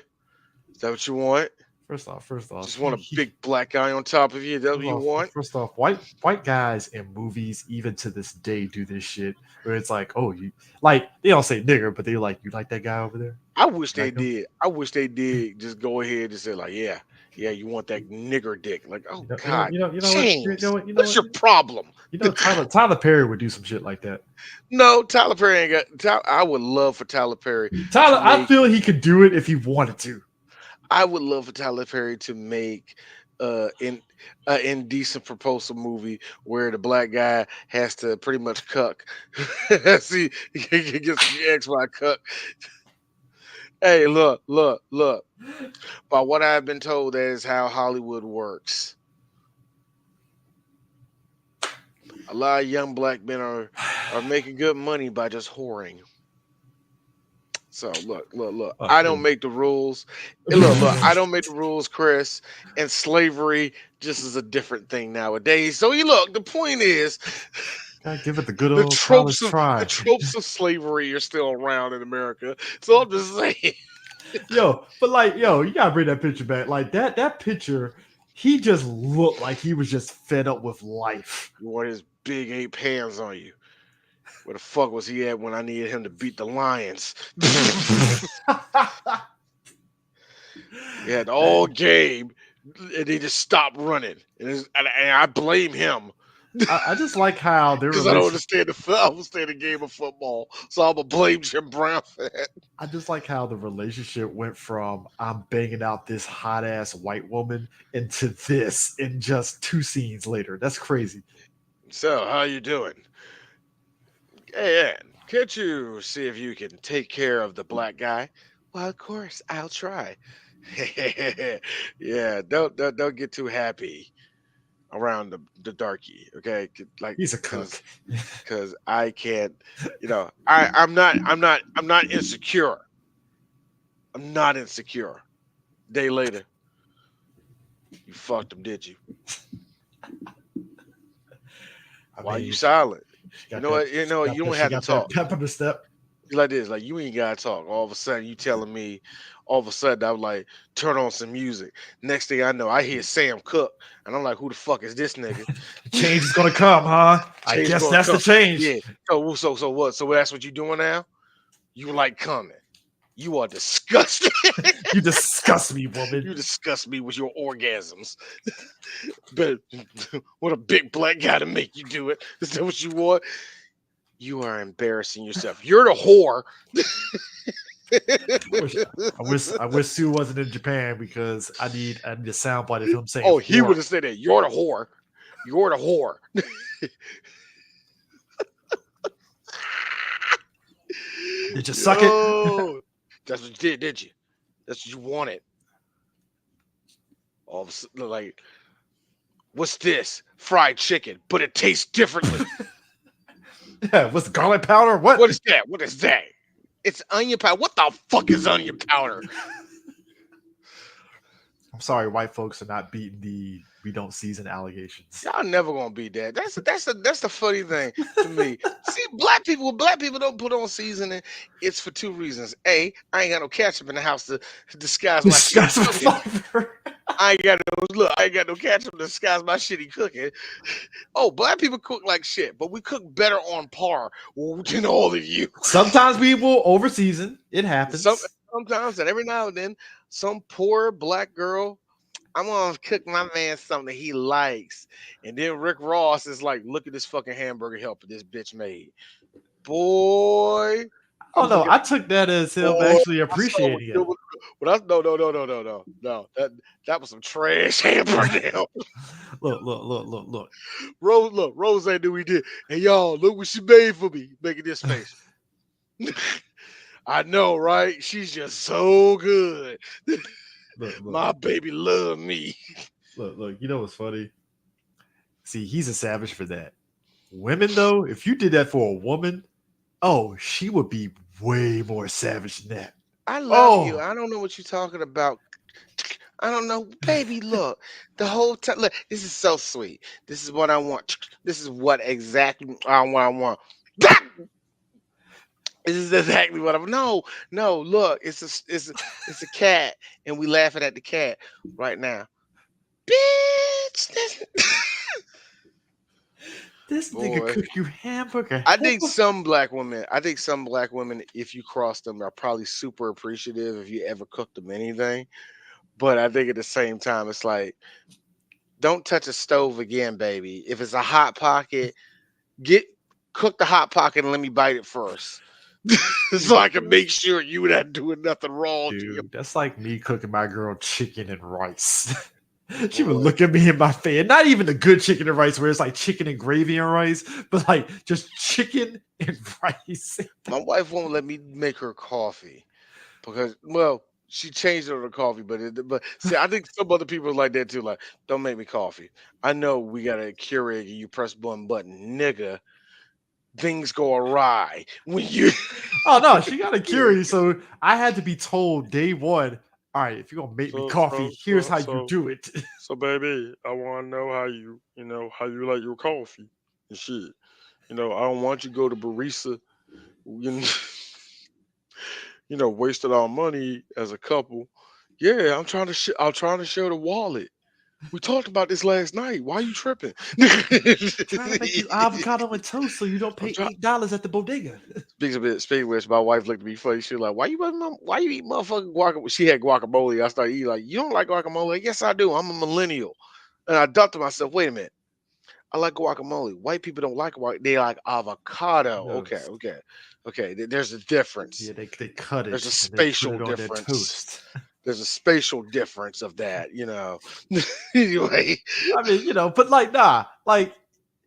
Is that what you want? first off, Just want a big black guy on top of you? Is that what you want? first off, white guys in movies, even to this day, do this shit where it's like, oh, you like they don't say nigger, but they like, you like that guy over there? I wish You they like him? did. I wish they did just go ahead and say like, yeah, yeah, you want that nigger dick? Like, oh God, James, what's your problem? Tyler Perry would do some shit like that. No, Tyler Perry ain't got. I would love for Tyler Perry to Tyler, I make. feel he could do it if he wanted to. I would love for Tyler Perry to make in an indecent proposal movie where the black guy has to pretty much cuck. See, he gets the ex by cuck. Hey, look. By what I've been told, that is how Hollywood works. A lot of young black men are making good money by just whoring. So look. Oh, I don't make the rules. And look. I don't make the rules, Chris. And slavery just is a different thing nowadays. So you look. The point is, gotta give it the good old college the try. tropes of slavery are still around in America. So I'm just saying. Yo, but like, yo, you gotta bring that picture back. Like that picture, he just looked like he was just fed up with life. You want his big ape hands on you. Where the fuck was he at when I needed him to beat the Lions? He had all game, and they just stopped running, and I blame him I just like how their because I don't relation. understand I don't understand the game of football, so I'm gonna blame Jim Brown for that. I just like how the relationship went from I'm banging out this hot ass white woman into this in just 2 scenes later. That's crazy. So how you doing? Hey, Ann, can't you see if you can take care of the black guy? Well, of course, I'll try. Yeah, don't get too happy around the darky, okay? Like, He's a cause cook. cause I can't, I'm not insecure. I'm not insecure. Day later, you fucked him, did you? I Why you mean, silent? she You got know that. what? You don't She have to got that talk. pep in the step. Like this, like you ain't gotta talk. All of a sudden, you telling me. All of a sudden, I'm like, turn on some music. Next thing I know, I hear Sam Cooke, and I'm like, who the fuck is this nigga? The change is gonna come, huh? I Change guess gonna that's the come. change. Yeah. So what? So that's what you doing now? You like coming? You are disgusting. You disgust me, woman. You disgust me with your orgasms. But what a big black guy to make you do it. Is that what you want? You are embarrassing yourself. You're the whore. I wish Sue wasn't in Japan because I need a soundbite of him saying Oh, he whore. would have said that. You're the whore. You're the whore. Did you suck it? Yo, that's what you did you? That's what you wanted. All of a sudden, like, what's this? Fried chicken, but it tastes differently. Yeah, what's the garlic powder? What? What is that? What is that? It's onion powder. What the fuck is onion powder? I'm sorry, white folks are not beating the we don't season allegations. Y'all never gonna beat that. That's the funny thing to me. See, black people don't put on seasoning. It's for two reasons. A, I ain't got no ketchup in the house to disguise my shitty Disgust with cooking. flavor. I ain't got no ketchup to disguise my shitty cooking. Oh, black people cook like shit, but we cook better on par than all of you. Sometimes we will over season. It Some happens. sometimes and every now and then, some poor black girl, I'm gonna cook my man something he likes. And then Rick Ross is like, look at this fucking hamburger helper this bitch made. Boy, Oh I'm no, looking I took that as him boy, actually I saw what appreciating it. you was but I no. That was some trash hamburger. Look. Rose knew we did. And y'all, look what she made for me, making this face. I know, right? She's just so good. Look, look, My baby love me. look. You know what's funny? See, he's a savage for that. Women, though, if you did that for a woman, oh, she would be way more savage than that. I love you. Oh, I don't know what you're talking about. I don't know, baby. Look, the whole time. Look, this is so sweet. This is what I want. This is what exactly I want. This is exactly what I'm. No, no. Look, it's a cat, and we laughing at the cat right now. Bitch, this nigga boy. cook you hamburger. I think some black women. I think some black women, if you cross them, are probably super appreciative if you ever cook them anything. But I think at the same time, it's like, don't touch a stove again, baby. If it's a hot pocket, get cook the hot pocket and let me bite it first, so I can make sure you not doing nothing wrong to your Dude, that's like me cooking my girl chicken and rice. She would boy. look at me in my face. Not even the good chicken and rice, where it's like chicken and gravy and rice, but like just chicken and rice. My wife won't let me make her coffee because, well, she changed it to coffee, but see, I think some other people are like that too. Like, don't make me coffee. I know we got a Keurig and you press one button, nigga. Things go awry when you. Oh no, she got a Keurig, so I had to be told day one. All right, if you're gonna make me So coffee, so here's so how you so do it. so baby, I want to know how how you like your coffee and shit. I don't want you to go to barista, you know, wasted our money as a couple. Yeah, I'm trying to show the wallet. We talked about this last night. Why you tripping? Trying to make you avocado and toast so you don't I'm pay trying. $8 at the bodega. Speaking of which, my wife looked at me funny. She was like, why you eat motherfucking guacamole?" She had guacamole. I started eating like, you don't like guacamole? Yes, I do. I'm a millennial. And I thought to myself, wait a minute. I like guacamole. White people don't like they like avocado. No, Okay, okay, okay. There's a difference. yeah, they cut There's a it and then put spatial it on their difference. toast. There's a spatial difference of that. Anyway, I mean, but like, nah, like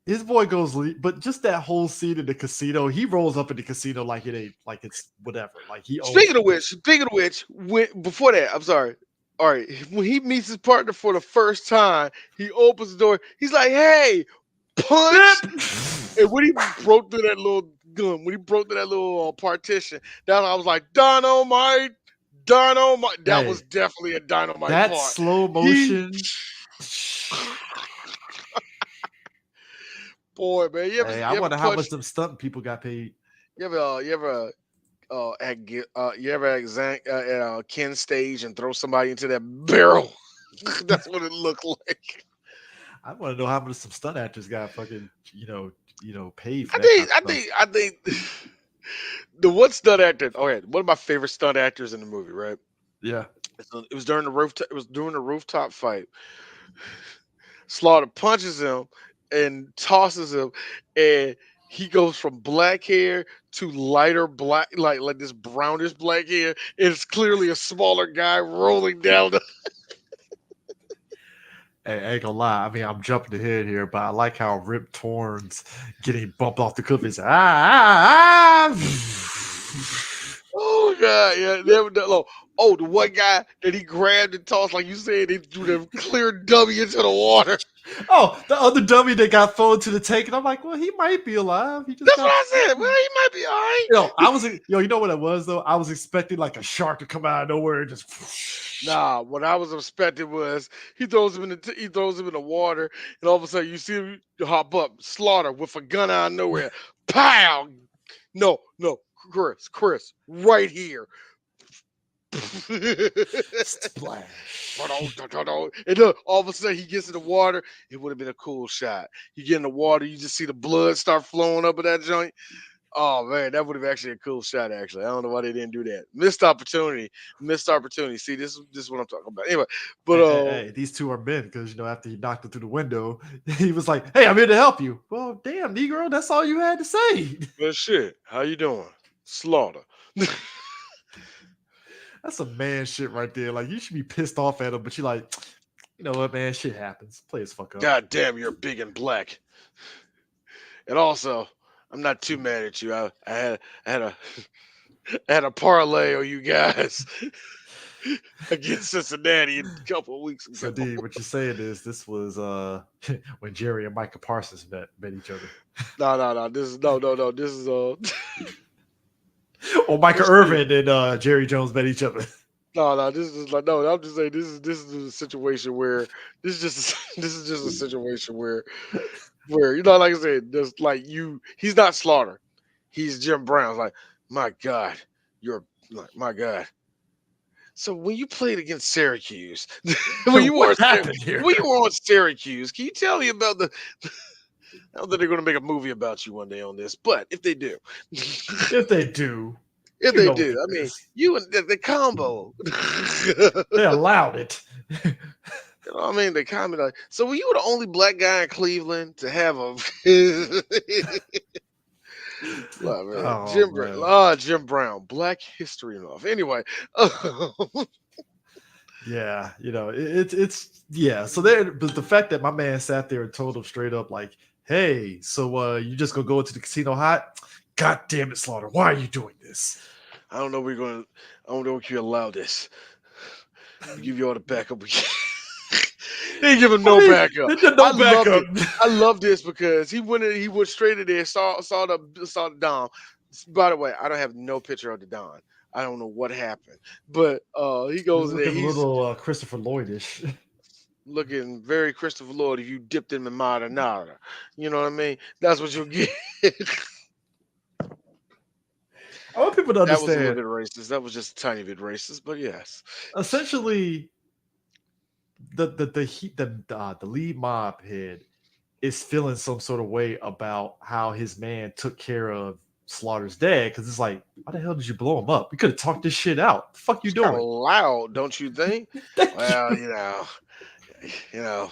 his boy goes lead, but just that whole scene in the casino, he rolls up in the casino like it ain't like it's whatever, like he owns the place. speaking of which, before that, I'm sorry. All right, when he meets his partner for the first time, he opens the door. He's like, "Hey, punch!" And when he broke through that little gun, when he broke through that little partition, that I was like, "Dynamite, dynamite!" That was Hey, definitely a dynamite that part. slow He, motion. boy, man, Hey, I you ever wonder how much punched? them stunt people got paid. You ever you ever at Ken stage and throw somebody into that barrel? That's what it looked like. I want to know how much some stunt actors got fucking, paid for that kind of stuff. I think the one stunt actor. Okay, one of my favorite stunt actors in the movie. Right, Yeah. it was during the rooftop. It was during the rooftop fight. Slaughter punches him and tosses him, and he goes from black hair to lighter black, like this brownish black hair. It's clearly a smaller guy rolling down the. Hey, I ain't gonna lie. I mean, I'm jumping ahead here, but I like how Rip Torn's getting bumped off the cliff. He's Oh god, yeah, never done. Oh, the one guy that he grabbed and tossed, like you said, he threw the clear dummy into the water. oh, the other dummy that got thrown to the tank, and I'm like, well, he might be alive. He just That's what got. I said. Well, he might be all right. You know what it was though? I was expecting like a shark to come out of nowhere and just. Nah, what I was expecting was he throws him in the water, and all of a sudden you see him hop up, slaughter with a gun out of nowhere, pow! No, no, Chris, right here. Splash. And look, all of a sudden he gets in the water. It would have been a cool shot. You get in the water, you just see the blood start flowing up in that joint. Oh man, that would have actually a cool shot. Actually, I don't know why they didn't do that. Missed opportunity. Missed opportunity. See, this is what I'm talking about. Anyway, but Hey, these two are men because after he knocked him through the window, he was like, "Hey, I'm here to help you." Well, damn, Negro, that's all you had to say. but shit, how you doing? Slaughter. That's some man shit right there. Like you should be pissed off at him, but you're like, you know what, man? Shit happens. Play his fuck up. God damn, you're big and black. And also, I'm not too mad at you. I had a and a parlay on you guys against Cincinnati a couple of weeks So, ago. D, what you're saying is this was when Jerry and Micah Parsons met each other, No. This is no. This is or Micah what's the Irvin and Jerry Jones met each other. no. This is like no. I'm just saying this is a situation where this is just this is just a situation where like I said, there's like he's not Slaughter, he's Jim Brown. Like my God, you're like my God. So when you played against Syracuse, when you What were happened here? when you were on Syracuse, can you tell me about the? I don't think they're going to make a movie about you one day on this, but if they do, If they do, if you they know what do, it I mean, is. you and the combo. They allowed it. You know what I mean? They comment like, so were you the only black guy in Cleveland to have a Love man, Oh man. Jim Brown, Black History Month. Anyway, Yeah, it's yeah. So there, but the fact that my man sat there and told him straight up, like, "Hey, so you just gonna go into the casino hot? God damn it, Slaughter! Why are you doing this?" I don't know. I don't know if you allow this. We give you all the backup. They didn't give him I no mean, backup. there's I no loved backup. it. I love this because he went straight in there, saw the Don. By the way, I don't have no picture of the Don. I don't know what happened, but he He's goes in there. looking a He's little Christopher Lloydish. looking very Christopher Lloyd if you dipped him in marinara. You know what I mean? That's what you'll get. I want people to That was a little understand. bit racist. That was just a tiny bit racist, but yes. Essentially, the lead mob head is feeling some sort of way about how his man took care of Slaughter's dad, because it's like, why the hell did you blow him up? We could have talked this shit out. The fuck you It's kind of doing? loud, don't you think? Thank Well, you. you know,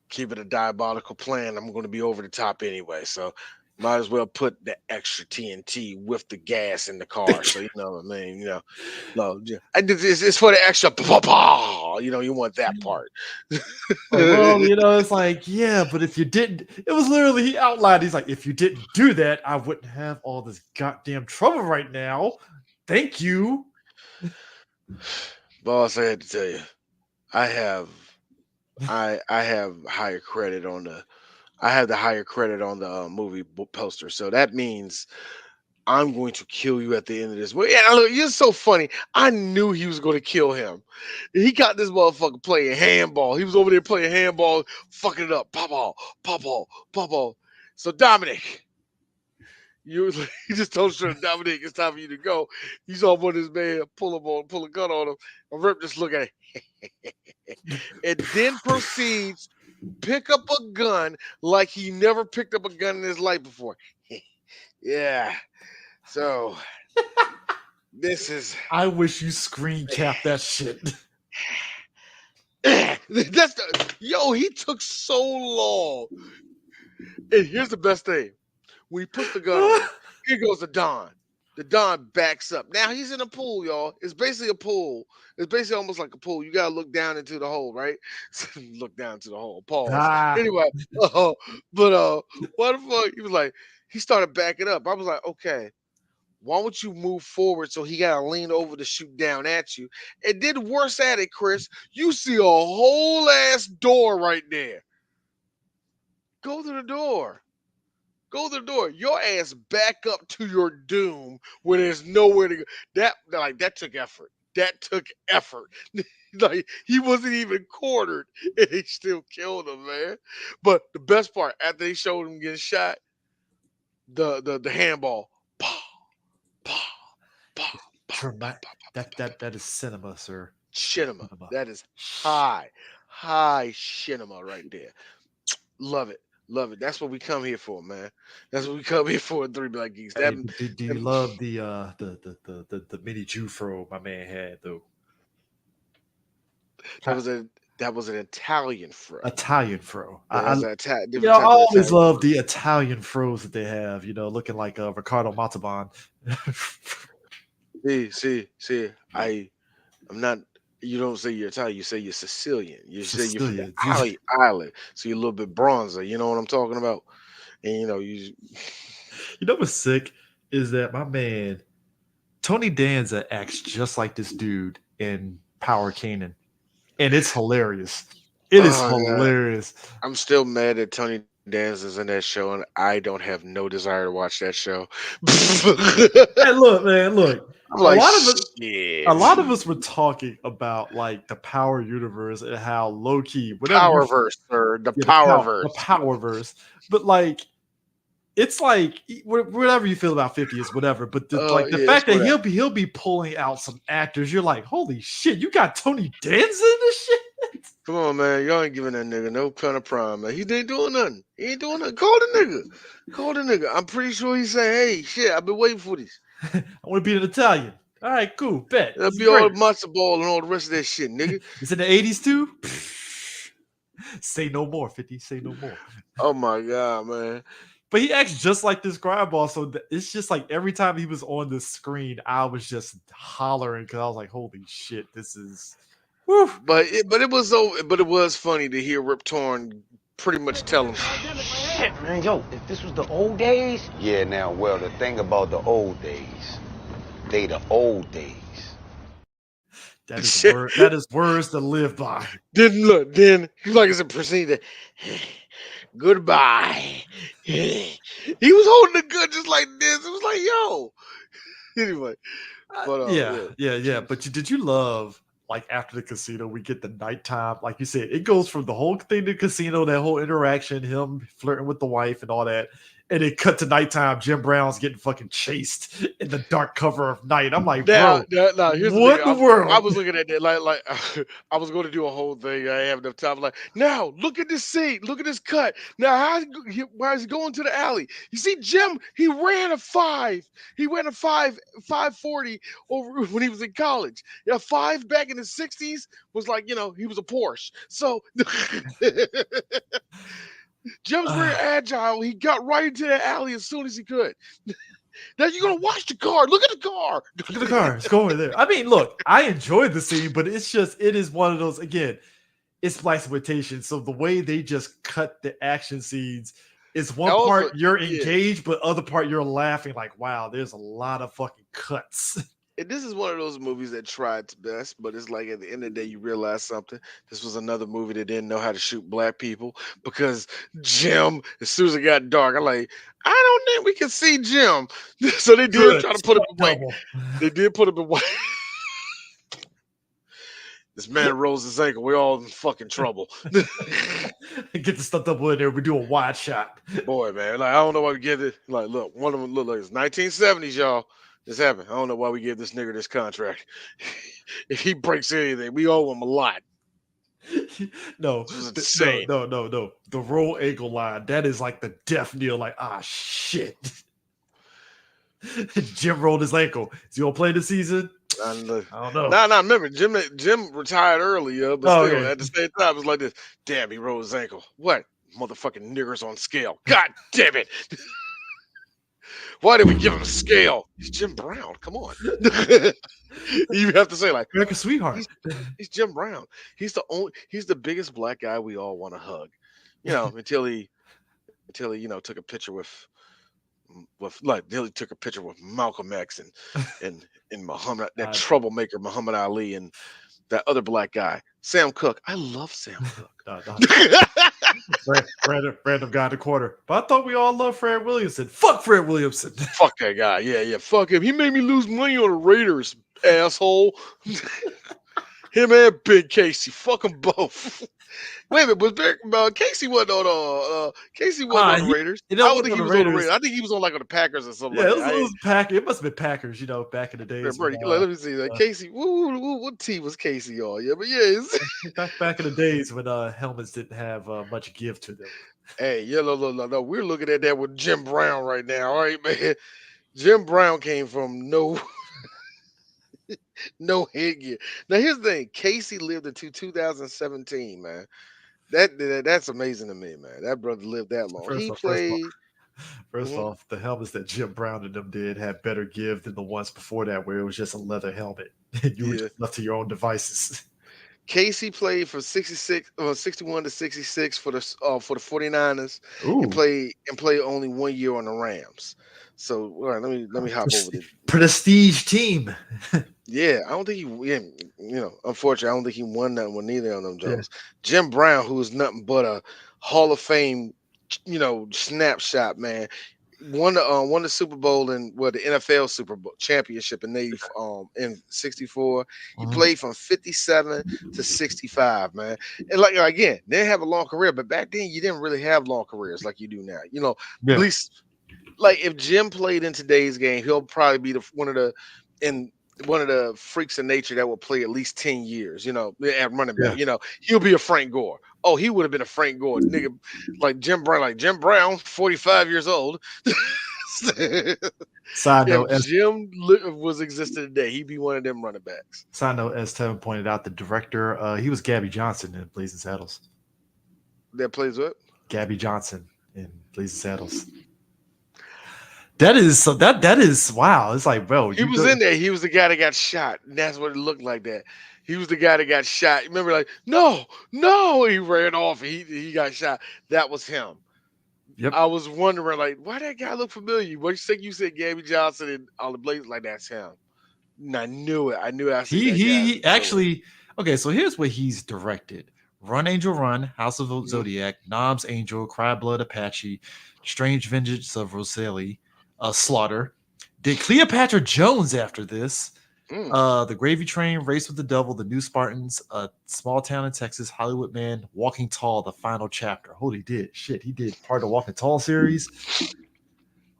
keep it a diabolical plan. I'm going to be over the top anyway, so might as well put the extra TNT with the gas in the car. Thank So you. you know what I mean. No, it's for the extra. Pa. You want that part. Like, well, it's like, yeah, but if you didn't, it was literally, he outlined, he's like, if you didn't do that, I wouldn't have all this goddamn trouble right now. Thank you. Boss, I had to tell you, I have I have higher credit on the I have the higher credit on the movie poster. So that means I'm going to kill you at the end of this. Well, yeah, look, you're so funny. I knew he was going to kill him. He got this motherfucker playing handball. He was over there playing handball, fucking it up. Pop ball, pop ball, pop ball. So Dominic, you he just told you Dominic, it's time for you to go. He saw one of his man pull a gun on him. And Rip just look at it. And then proceeds pick up a gun like he never picked up a gun in his life before. Yeah. So this is I wish you screen cap that shit. he took so long. And here's the best thing. When he puts the gun on him, here goes the Don. The Don backs up. Now he's in a pool, y'all. It's basically a pool. It's basically almost like a pool. You gotta look down into the hole, right? Look down to the hole. Pause. Ah, Anyway, but what the fuck? He was like, he started backing up. I was like, okay, why don't you move forward so he gotta lean over to shoot down at you? And then worse at it, Chris, you see a whole ass door right there. Go to the door. Go to the door. Your ass back up to your doom when there's nowhere to go. That took effort. That took effort. Like he wasn't even cornered, and they still killed him, man. But the best part, after they showed him getting shot, the handball, pow, pow, pow, pow, pow, dramatic. pow, pow, pow, That pow, pow. that that is cinema, sir. Cinema. Cinema. That is high cinema right there. Love it. Love it. That's what we come here for, man. That's what we come here for in Three Black Geeks. Hey, but do you love the mini Jufro my man had though? that was a that was an Italian fro. Italian fro. Yeah, I that's a different I type of always Italian love fro. the Italian fros that they have. Looking like Ricardo Montalban. See. I'm not. You don't say you're Italian. You say you're Sicilian. You say you're from the Sicilian. Italian island. So you're a little bit bronzer. You know what I'm talking about? And you You know what's sick is that my man Tony Danza acts just like this dude in Power Kanan, and it's hilarious. It is Oh god, hilarious. I'm still mad that Tony Danza's in that show, and I don't have no desire to watch that show. And look, man, look. I'm A like, lot of it, a shit. lot of us were talking about like the Power Universe and how low key, whatever you, Powerverse, or the yeah, the Powerverse. Power Verse, but like it's like whatever you feel about 50 is whatever. But like the Yeah, it's fact that whatever. he'll be pulling out some actors, you're like, holy shit, you got Tony Danza in this shit. Come on, man. Y'all ain't giving that nigga no kind of prime, man. He ain't doing nothing. He ain't doing nothing. Call the nigga. Call the nigga. I'm pretty sure he said, hey, shit, I've been waiting for this. I want to be an Italian. All right, cool, bet. That'll This is be all great. the matzo ball and all the rest of that shit, nigga. It's in the 80s too. Say no more, 50. Say no more. Oh my god, man. But he acts just like this crime boss. So it's just like every time he was on the screen, I was just hollering because I was like, holy shit, this is. Whew. But it was funny to hear Rip Torn pretty much tell him, Shit, man, yo, if this was the old days. Yeah, now, well, the thing about the old days, they the old days. That is shit. word. That is words to live by. Then he like it's a proceeding. Goodbye. He was holding the gun just like this. It was like, yo. Anyway, but Yeah. But did you love like after the casino, we get the nighttime, like you said, it goes from the whole thing to the casino, that whole interaction, him flirting with the wife and all that. And it cut to nighttime. Jim Brown's getting fucking chased in the dark cover of night. I'm like, bro, now here's the thing. what in the I world? was looking at that like I was going to do a whole thing. I didn't have enough time. Like, now look at this scene. Look at this cut. Now why is he going to the alley? You see, Jim, he ran a 5. He ran a 540 over when he was in college. Yeah, 5 back in the 60s was like, he was a Porsche. So Jim's very agile. He got right into the alley as soon as he could. Now you're gonna watch the car. Look at the car. Look at the car. It's going there. I mean, look, I enjoyed the scene, but it is one of those, again, it's black exploitation. So the way they just cut the action scenes is one Also, part you're yeah. engaged, but other part you're laughing like, wow, there's a lot of fucking cuts. And this is one of those movies that tried its best, but it's like at the end of the day, you realize something. This was another movie that didn't know how to shoot black people because Jim, as soon as it got dark, I'm like, I don't think we can see Jim. So they did Good. try to put him in white. Double. They did put him in white. This man rolls his ankle. We're all in fucking trouble. Get the stuff double in there. We do a wide shot. Boy, man. Like, I don't know why we give it. Like, look, one of them look like it's 1970s, y'all. This happened. I don't know why we give this nigga this contract. If he breaks anything, we owe him a lot. No, This was insane. no. The roll ankle line, that is like the death kneel. Like, shit. Jim rolled his ankle. Is he gonna play this season? I don't know. Nah, remember, Jim retired early, but still, at the same time, it's like this. Damn, he rolled his ankle. What? Motherfucking niggers on scale. God damn it. Why did we give him a scale? He's Jim Brown. Come on. You have to say, like, American sweetheart. He's Jim Brown. He's the biggest black guy we all want to hug. Until he took a picture with Malcolm X and Muhammad, that troublemaker Muhammad Ali, and that other black guy, Sam Cooke. I love Sam Cooke. Random guy in the corner. But I thought we all loved Fred Williamson. Fuck Fred Williamson. Fuck that guy. Yeah. Fuck him. He made me lose money on the Raiders, asshole. Him and Big Casey. Fuck them both. Wait a minute, was Casey wasn't on the Raiders. I don't think he was on the Raiders. I think he was on the Packers or something. Yeah, like it was Packers. It must have been Packers, back in the days. Let me see. Casey, what team was Casey on? Yeah, but yeah, back in the days when helmets didn't have much give to them. Hey, no. We're looking at that with Jim Brown right now. All right, man. Jim Brown came from no headgear. Now here's the thing. Casey lived until 2017, man. That's amazing to me, man. That brother lived that long. First off, the helmets that Jim Brown and them did had better give than the ones before that, where it was just a leather helmet and you were just left to your own devices. Casey played from 61 to 66 for the 49ers, and Ooh, played only 1 year on the Rams. So all right, let me hop over to prestige team. yeah. I don't think yeah, unfortunately, I don't think he won nothing with neither of them Yeah. Jones. Jim Brown, who was nothing but a Hall of Fame, snapshot man, won the Super Bowl and the NFL Super Bowl championship in '64. He Mhm. played from '57 to '65, man. And like again, they didn't have a long career, but back then you didn't really have long careers like you do now. At Yeah. least like if Jim played in today's game, he'll probably be in one of the freaks of nature that will play at least 10 years, at running back. Yeah. He'll be a Frank Gore. Oh, he would have been a Frank Gore. Nigga like Jim Brown, 45 years old. Side If note, was existed today, he'd be one of them running backs. as Tevin pointed out, the director, he was Gabby Johnson in Blazing Saddles. That plays what? Gabby Johnson in Blazing Saddles. That is so that is wow. It's like, bro, He you was go. in there. He was the guy that got shot, and that's what it looked like. That he was the guy that got shot. Remember, like, no, no, he ran off. He got shot. That was him. Yep. I was wondering, like, why that guy look familiar? What you said, Gabby Johnson and all the Blazers, like that's him. And I knew it. I knew I seen He that guy he somewhere. actually okay. So here's what he's directed: Run Angel Run, House of Mhm. Zodiac, Knobs Angel, Cry Blood Apache, Strange Vengeance of Rosalie, Slaughter. Did Cleopatra Jones after this? Mm. The Gravy Train, Race with the Devil, The New Spartans, Small Town in Texas, Hollywood Man, Walking Tall, the final chapter. Holy did shit! He did part of the Walking Tall series.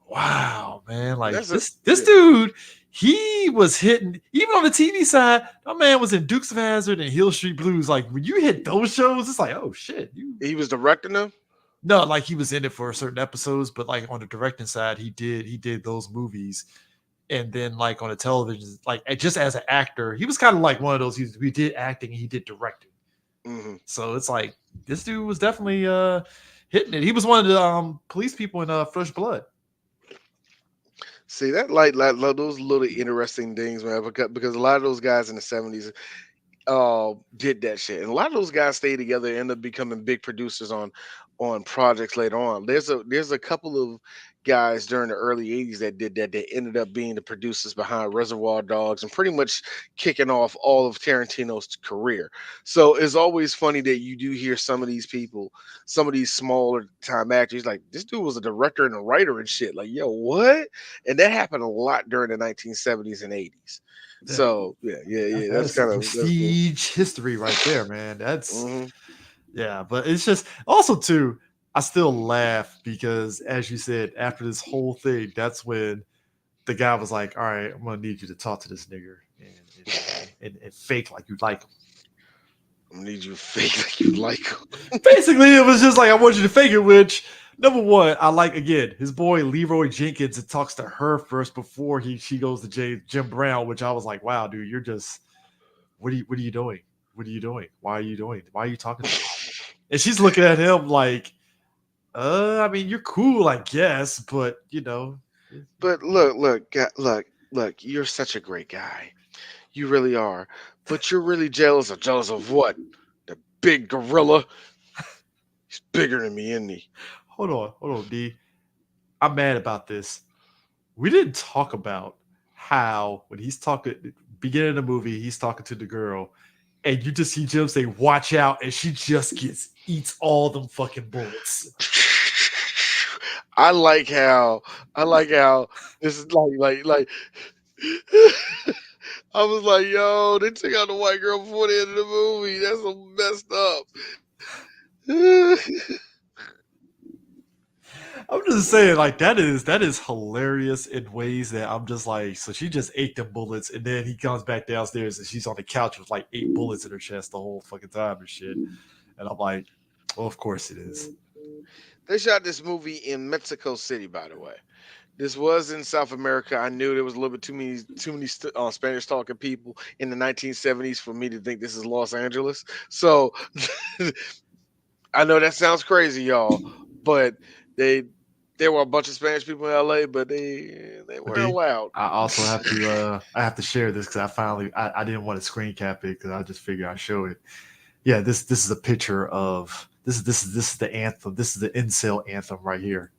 Wow, man! Like That's a this yeah. dude, he was hitting even on the TV side. That man was in Dukes of Hazzard and Hill Street Blues. Like when you hit those shows, it's like, oh shit, you He was directing them. no, like he was in it for certain episodes, but like on the directing side, he did those movies, and then like on the television, like just as an actor, he was kind of like one of those. He did acting and he did directing. Hmm. So it's like this dude was definitely hitting it. He was one of the police people in Fresh Blood. See that like those little interesting things, man. Because a lot of those guys in the '70s did that shit. And a lot of those guys stayed together and end up becoming big producers on projects later on. There's a couple of guys during the early '80s that did that. They ended up being the producers behind Reservoir Dogs and pretty much kicking off all of Tarantino's career. So it's always funny that you do hear some of these people, some of these smaller time actors, like this dude was a director and a writer and shit. Like, yo, what? And that happened a lot during the 1970s and '80s. Yeah, So yeah. that is some That's cool. prestige history right there, man. That's Hmm. yeah, but it's just also too. I still laugh because, as you said, after this whole thing, that's when the guy was like, "All right, I'm gonna need you to talk to this nigger and fake like you like him." I need you to fake like you like him. Basically, it was just like I want you to fake it. Which number one, I like again his boy Leroy Jenkins. It talks to her first before she goes to Jim Brown, which I was like, "Wow, dude, you're just what are you doing? What are you doing? Why are you doing? Why are you talking to me?" And she's looking at him like, I mean, you're cool, I guess, but But look, you're such a great guy. You really are. But you're really jealous of what? The big gorilla. He's bigger than me, isn't he? hold on, D. I'm mad about this. We didn't talk about how when he's talking beginning of the movie, he's talking to the girl, and you just see Jim say, "Watch out," and she just eats all them fucking bullets. I like how this is like I was like, yo, they took out the white girl before the end of the movie. That's so messed up. I'm just saying, like that is hilarious in ways that I'm just like, so she just ate them bullets, and then he comes back downstairs and she's on the couch with like 8 bullets in her chest the whole fucking time and shit. And I'm like, well, of course it is. They shot this movie in Mexico City, by the way. This was in South America. I knew there was a little bit too many Spanish talking people in the 1970s for me to think this is Los Angeles. So I know that sounds crazy, y'all, but they There were a bunch of Spanish people in LA, but they But weren't allowed. I also have to I have to share this because I didn't want to screen cap it because I just figured I'd show it. Yeah, this is a picture of this is the anthem. This is the incel anthem right here.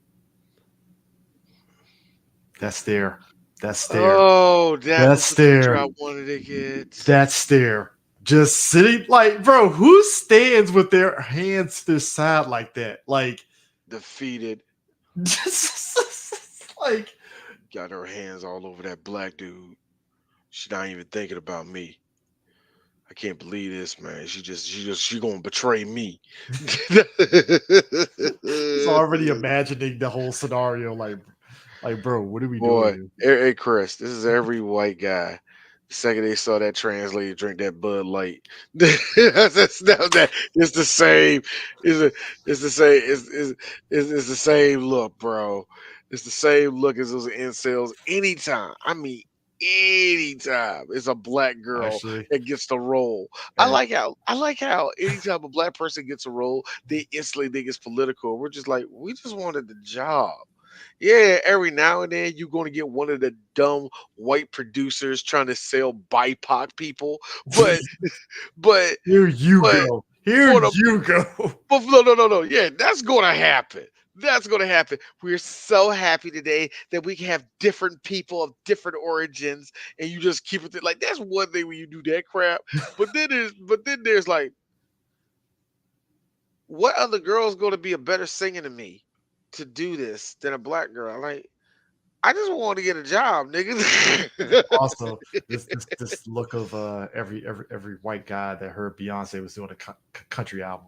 That's there. That's there. Oh, that was That's the picture there. I wanted to get. That's there. Just sitting like, bro, who stands with their hands to their side like that? Like, Defeated. just like, Got her hands all over that black dude. She's not even thinking about me. I can't believe this, man. She gonna betray me. it's already imagining the whole scenario. Like, bro, what are we doing Boy, here? hey Chris, this is every white guy. The second they saw that translator drink that Bud Light, it's the same. It's, a, it's the same. It's the same look, bro. It's the same look as those incels. Anytime, I mean, anytime it's a black girl Actually, that gets the role. and I like how anytime a black person gets a role, they instantly think it's political. We're just like, we just wanted the job. Yeah, every now and then you're going to get one of the dumb white producers trying to sell BIPOC people, but but here you but go. Here for the you go. but no. Yeah, that's going to happen. That's going to happen. We're so happy today that we can have different people of different origins, and you just keep it like that's one thing when you do that crap. But then there's like, what other girl's going to be a better singer than me to do this than a black girl? Like, I just want to get a job, nigga. Also, this look of every white guy that heard Beyonce was doing a country album.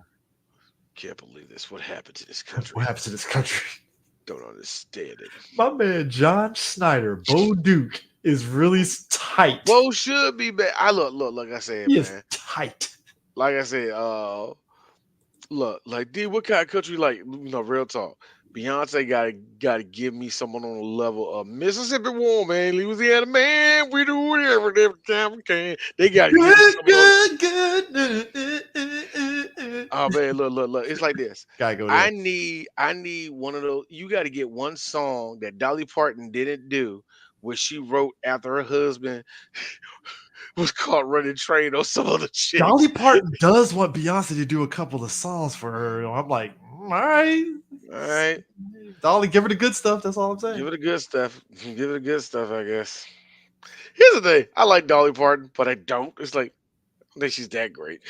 Can't believe this. What happened to this What country? happens to this country? Don't understand it. My man John Snyder, Bo Duke, is really tight. Bo should be back. I look. Like I said, He is man. tight. Like I said, look, like D, what kind of country? Like, real talk. Beyonce gotta give me someone on the level of Mississippi woman, Louisiana man. We do whatever every time we can. They gotta give me Good, someone on. good. Oh man, look. It's like this. Gotta go there. I need one of those. You got to get one song that Dolly Parton didn't do, which she wrote after her husband was caught running train on some other chick. Dolly Parton does want Beyonce to do a couple of songs for her. I'm like, all right. All right, Dolly, give her the good stuff. That's all I'm saying. give it the good stuff. Give it the good stuff, I guess. Here's the thing. I like Dolly Parton, but I don't. It's like I don't think she's that great.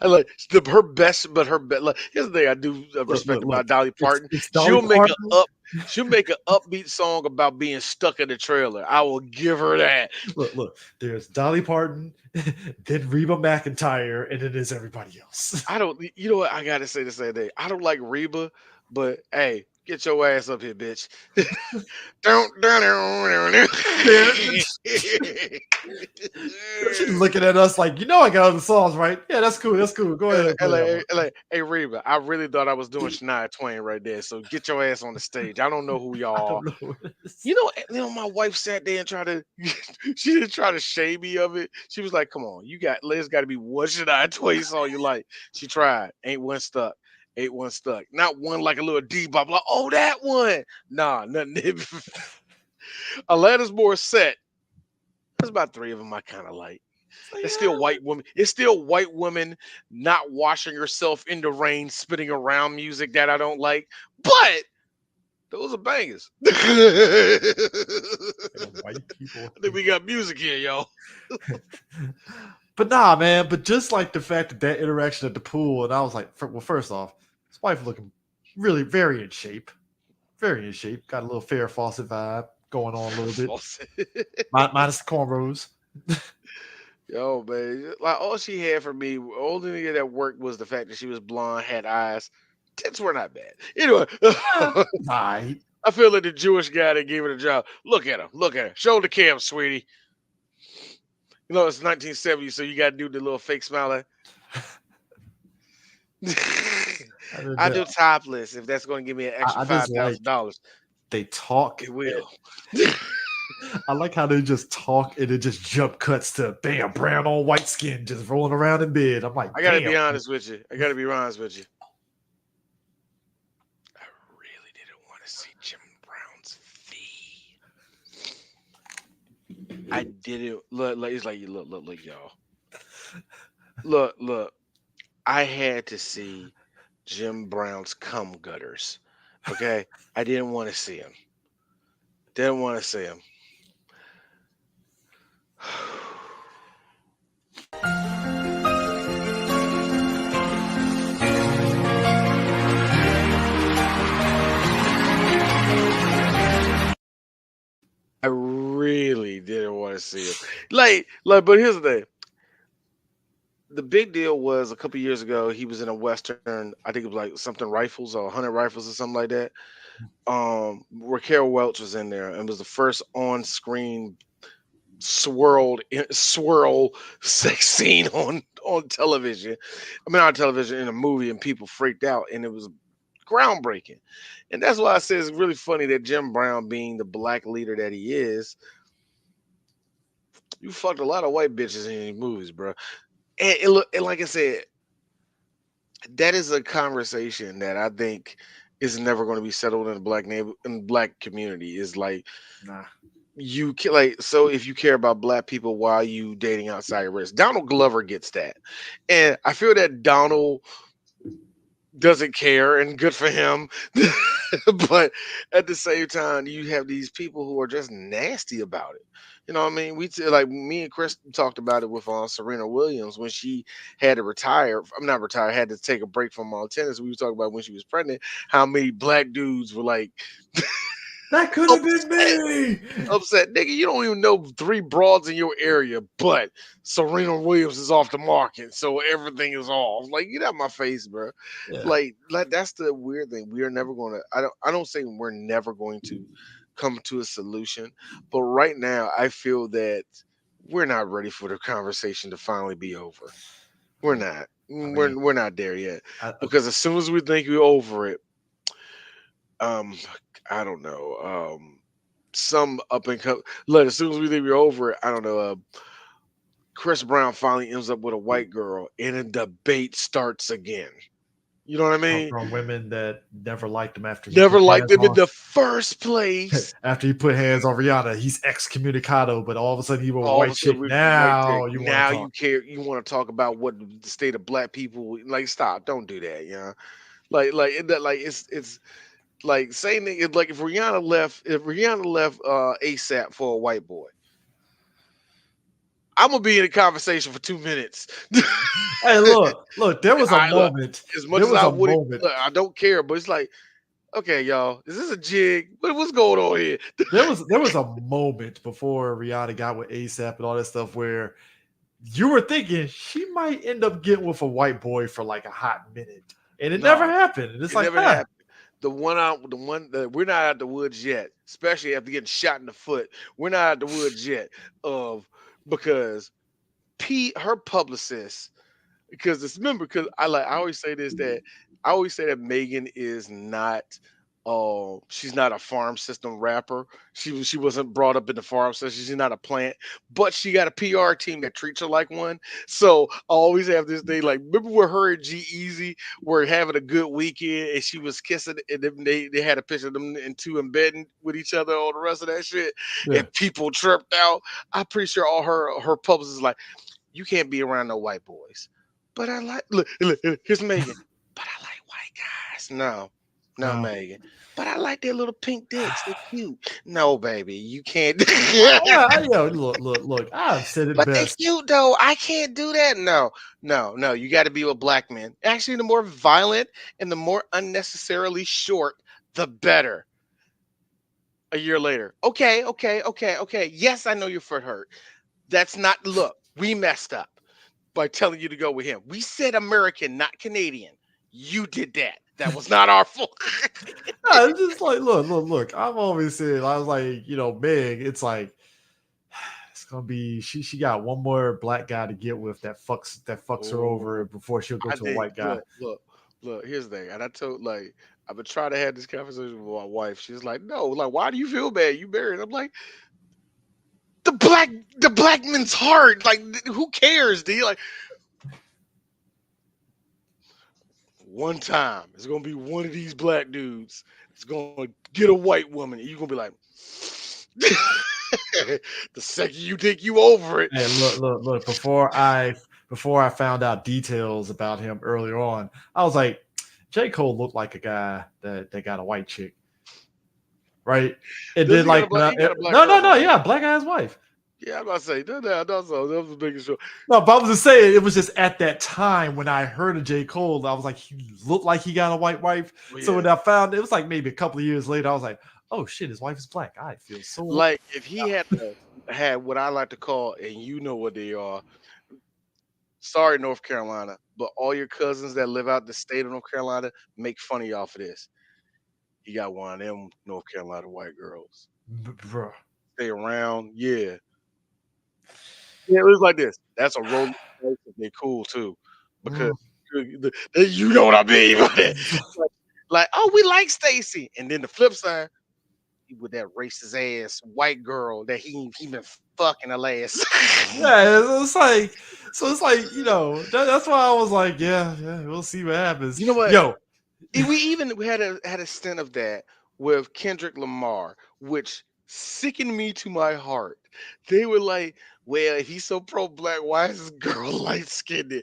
I like her best, but her best. Like, here's the thing I do respect Look. about Dolly Parton. It's Dolly Parton. She'll make an upbeat song about being stuck in the trailer. I will give her that. Look. There's Dolly Parton, then Reba McEntire, and then there's everybody else. I don't. You know what? I gotta say the same thing. I don't like Reba, but hey, get your ass up here, bitch. Don't. She's looking at us like, I got other songs, right? Yeah, that's cool. That's cool. Go ahead. Hey, Reba, I really thought I was doing Shania Twain right there. So get your ass on the stage. I don't know who I y'all are. don't know. My wife sat there and tried to. She didn't try to shame me of it. She was like, "Come on, there's got to be one Shania Twain song you like." She tried. Ain't one stuck. Ain't one stuck. Not one like a little D bop. Like, oh, that one. Nah, nothing. Alanis Morissette. There's about three of them I kind of like. It's still white women. It's still white women not washing herself in the rain, spitting around music that I don't like. But those are bangers. White people. I think we got music here, y'all. But nah, man. But just like the fact that interaction at the pool, and I was like, well, first off, his wife looking really very in shape. Very in shape. Got a little Farrah Fawcett vibe going on a little bit. Minus the cornrows. Yo, man. Like, all she had for me, the only thing that worked was the fact that she was blonde, had eyes. Tits were not bad. Anyway, Right. I feel like the Jewish guy that gave her the job. Look at her. Look at her. Show the cam, sweetie. It's 1970, so you got to do the little fake smile. I do topless if that's going to give me an extra $5,000. They talk. It will. I like how they just talk and it just jump cuts to bam, brown on white skin just rolling around in bed. I'm like, I gotta be honest with you. I really didn't want I didn't look like it's like look, y'all. Look. I had to see Jim Brown's cum gutters. Okay, I didn't want to see him. Didn't want to see him. I really didn't want to see him. But here's the thing. The big deal was a couple years ago. He was in a western. I think it was like something rifles or 100 rifles or something like that. Raquel Welch was in there and was the first on-screen swirl sex scene on television. I mean, on television in a movie, and people freaked out, and it was groundbreaking. And that's why I say it's really funny that Jim Brown, being the black leader that he is, you fucked a lot of white bitches in these movies, bro. And like I said, that is a conversation that I think is never going to be settled in the black community. Is like Nah. like, so if you care about black people, why are you dating outside your race? Donald Glover gets that, and I feel that Donald doesn't care, and good for him. But at the same time, you have these people who are just nasty about it. You know what I mean? Like me and Chris talked about it with Serena Williams when she had to retire. I'm not retire, had to take a break from tennis. We were talking about when she was pregnant, how many black dudes were like That could have been upset, me. upset, nigga. You don't even know three broads in your area, but Serena Williams is off the market, so everything is off. Like, get out my face, bro. Yeah. Like that's the weird thing. We are never going to. I don't say we're never going to come to a solution, but right now I feel that we're not ready for the conversation to finally be over. We're not. I mean, We're not there yet, I, because as soon as we think we're over it, um, I don't know, some up and come. Look, as soon as we think we're over it, I don't know. Chris Brown finally ends up with a white girl, and a debate starts again. You know what I mean? from women that never liked him after he Never put liked hands them in on the first place. after he put hands on Rihanna. He's excommunicado, but all of a sudden he was a All of white a sudden, chick. we white chick. Now you want Now to you talk? care. You want to talk about what the state of black people like? Stop! Don't do that. You know, it's like saying that like if Rihanna left ASAP for a white boy, I'm gonna be in a conversation for 2 minutes. Hey, look. There was a I look, moment. as much There as was I a would, moment. look, I don't care, but it's like, okay, y'all, is this a jig? What's going on here? There was a moment before Rihanna got with ASAP and all that stuff where you were thinking she might end up getting with a white boy for like a hot minute, and it never No, happened. And it's it like, never huh? happened. The one that we're not out the woods yet, especially after getting shot in the foot. We're not out the woods yet of because her publicist, because remember, because I always say this, that I always say that Megan is not she's not a farm system rapper. She wasn't brought up in the farm system. She's not a plant, but she got a PR team that treats her like one. So I always have this thing like, remember where her and G Easy were having a good weekend and she was kissing, and then they had a picture of them in two in bed with each other, all the rest of that shit, Yeah. and people tripped out. I'm pretty sure all her publicists like, you can't be around no white boys. But I like look, here's Megan. But I like white guys. No, No. Megan. But I like their little pink dicks. They're cute. No, baby, you can't. Yo, look. I've said it But they best. cute though. I can't do that. No. You got to be with black men. Actually, the more violent and the more unnecessarily short, the better. A year later. Okay. Yes, I know your foot hurt. That's not look. We messed up by telling you to go with him. We said American, not Canadian. You did that. That was not our fault. No, it's just like, look. I've always said, I was like, Meg. It's like it's gonna be she got one more black guy to get with that fucks her over Oh, before she'll go I to a think white guy. look. Here's the thing, and I told like I've been trying to have this conversation with my wife. She's like, no, like why do you feel bad? You married? I'm like the black man's heart. Like who cares? Do you like one time? It's gonna be one of these black dudes. It's gonna get a white woman, and you're gonna be like. The second you think you over it, Hey, look. Before I found out details about him earlier on, I was like, J. Cole looked like a guy that got a white chick, right? And does then he got a like black? He got a black no, girlfriend, right? yeah, black guy's wife. Yeah, I'm about to say that's all. That was the biggest show. No, but I was just saying it was just at that time when I heard of J. Cole, I was like, he looked like he got a white wife. But So yeah, when I found it was like maybe a couple of years later, I was like, oh shit, his wife is black. I feel so old. like if he had what I like to call, and you know what they are. Sorry, North Carolina, but all your cousins that live out the state of North Carolina make fun of y'all for this. He got one of them North Carolina white girls. Bruh. Stay around, yeah. Yeah, it was like this. That's a rolling dice if they cool too, because Mm. you know what I mean. Like, oh, we like Stacy, and then the flip side, with that racist ass white girl that he been fucking her last. Yeah, it's like that's why I was like, yeah, we'll see what happens. You know what? Yo, We had a stint of that with Kendrick Lamar, which sickened me to my heart. They were like, "Well, if he's so pro black, why is this girl light skinned?" you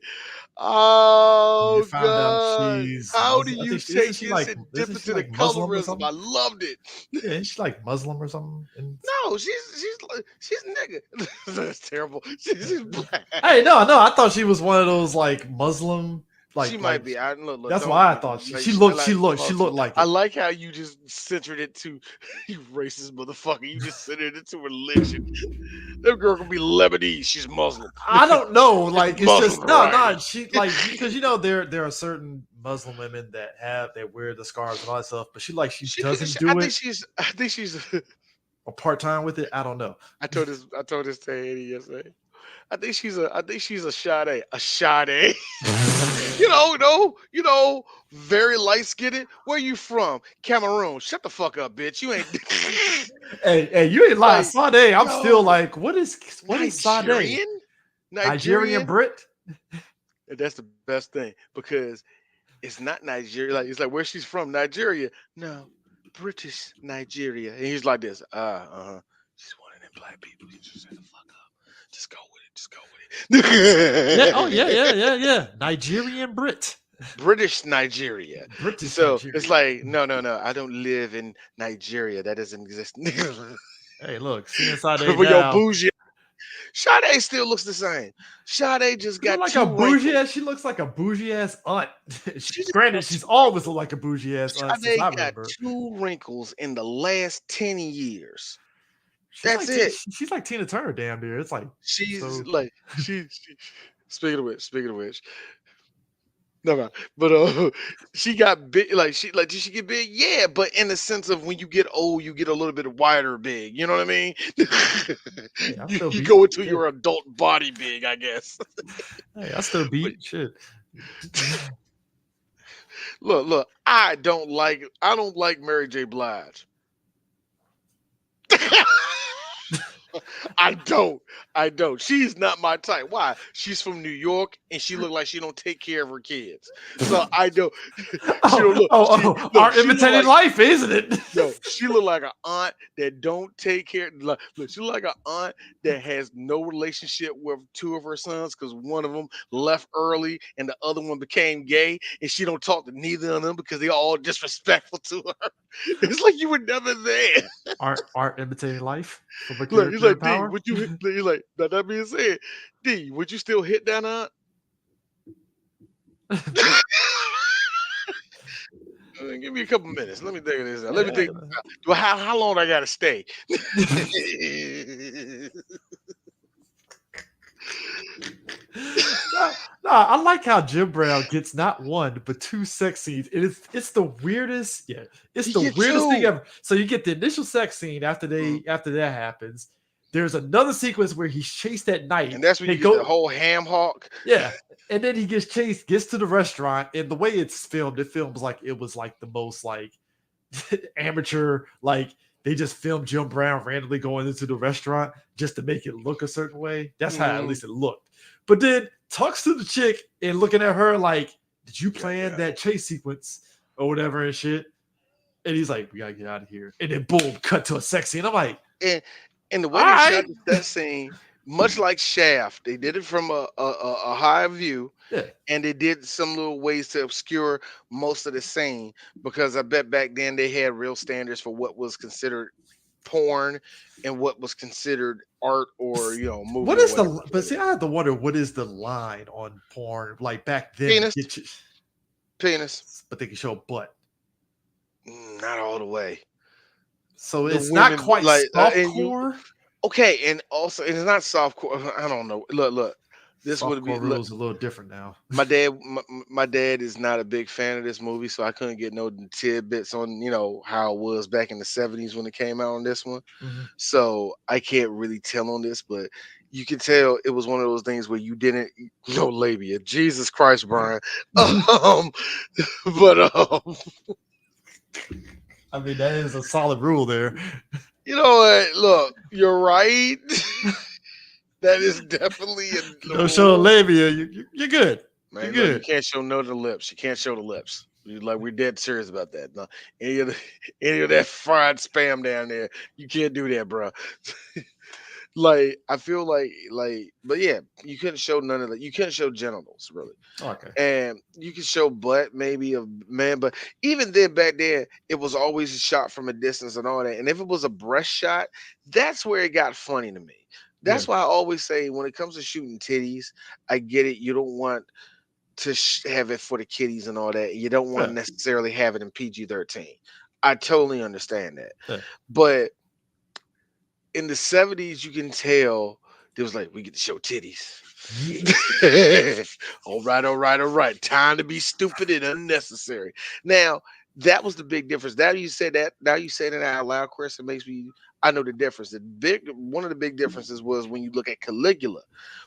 Oh found out God! she's How do Muslim. I you think take this and dip isn't she into the like Muslim or colorism? something? I loved it. Yeah, isn't she like Muslim or something? And No, she's nigga. That's terrible. She's black. hey, no, I thought she was one of those like Muslim, She might like be. I look. that's Don't why I thought like. she looked like I it. like how you just centered it to you racist motherfucker. You just centered it to religion. That girl can be Lebanese. She's Muslim. I don't know, It's like it's Muslim just no, variety. she like because there are certain Muslim women that wear the scarves and all that stuff, but she doesn't I do think it she's. I think she's. or part time with it. I don't know. I told this. I told this to Eddie yesterday. I think she's a. I think she's a Sade. A Sade. Very light skinned. Where you from? Cameroon. Shut the fuck up, bitch. You ain't Hey, you ain't lying. like, Sade, I'm still yo, like, what is Sade? Nigerian? Nigerian Nigerian? Brit? And that's the best thing because it's not Nigeria. Like it's like where she's from, Nigeria. No, British Nigeria. And he's like this. She's one of them black people. You just shut the fuck up. Just go with it. Just go with Yeah. Oh it. yeah. Nigerian Brit. British Nigeria. British So it's Nigeria. like, no. I don't live in Nigeria. That doesn't exist. Hey, look, seeing Sade But yo, now. bougie. Sade still looks the same. Sade just She look got like a two bougie wrinkles. ass. She looks like a bougie ass aunt. She just Granted, got she's two always looked like a bougie ass aunt since I Sade got remember. two wrinkles in the last 10 years. She's That's like it. she's like Tina Turner, damn near. It's like She's so. like she speaking of which, no, but she got big. Like did she get big? Yeah, but in the sense of when you get old, you get a little bit wider big. You know what I mean? Hey, I you, still you beat. go into Shit. your adult body big, I guess. Hey, I still But beat. Shit. look, I don't like Mary J. Blige. I don't. I don't. She's not my type. Why? She's from New York and she look like she don't take care of her kids. So I don't. She don't look. Our She look imitating like life, isn't it? yo. She look like an aunt that don't take care. Look, she look like an aunt that has no relationship with two of her sons because one of them left early and the other one became gay, and she don't talk to neither of them because they all disrespectful to her. It's like you were never there. Art imitating life from a Look, he's character in like, D, power. would you hit? He's like, that being said, D, would you still hit that aunt? Give me a couple minutes. Let me think of this out. Let me think. Well, how long I gotta stay? No, I like how Jim Brown gets not one but two sex scenes. It's the weirdest. Yeah, it's You the get weirdest thing two, ever. So you get the initial sex scene after that happens. There's another sequence where he's chased at night. and that's when They you get the go, whole ham hock. yeah, and then he gets chased, gets to the restaurant, and the way it's filmed, it films like it was like the most like amateur, like they just filmed Jim Brown randomly going into the restaurant just to make it look a certain way. That's how at Mhm. least it looked. But then talks to the chick and looking at her like, did you plan Yeah. that chase sequence or whatever and shit? And he's like, we gotta get out of here. And then boom, cut to a sex scene. I'm like, And And the way All they right. shot that scene, much like Shaft, they did it from a high view, Yeah. and they did some little ways to obscure most of the scene because I bet back then they had real standards for what was considered porn and what was considered art or movie What or is whatever. the? But see, I have to wonder what is the line on porn like back then to Penis, get you, penis, but they can show butt. not all the way. So The it's not women quite like and you softcore. okay, and also and it's not softcore. I don't know. Look, this would be Softcore look. rules a little different now. My dad is not a big fan of this movie, so I couldn't get no tidbits on how it was back in the '70s when it came out on this one. Mhm. So I can't really tell on this, but you can tell it was one of those things where you didn't know labia. Jesus Christ, Brian. Um, but I mean, that is a solid rule there. you know what? Look, you're right. That is definitely a No show rule. labia, you're good. You're Man, look, you good. can't show none of the lips. You can't show the lips. Like we're dead serious about that. No, any of the, any of that fried spam down there, you can't do that, bro. Like I feel but yeah, you couldn't show none of that. You couldn't show genitals really, Okay. and you can show butt maybe of man, but even then back then it was always shot from a distance and all that. And if it was a breast shot, that's where it got funny to me. Yeah. That's why I always say when it comes to shooting titties, I get it. You don't want to have it for the kiddies and all that. You don't want Yeah. to necessarily have it in PG-13. I totally understand that. Yeah. But in the '70s, you can tell there was like, we get to show titties. Yeah. All right, all right, all right. Time to be stupid and unnecessary. Now, that was the big difference. Now you say that out loud, Chris, it makes me I know the difference. One of the big differences was when you look at Caligula,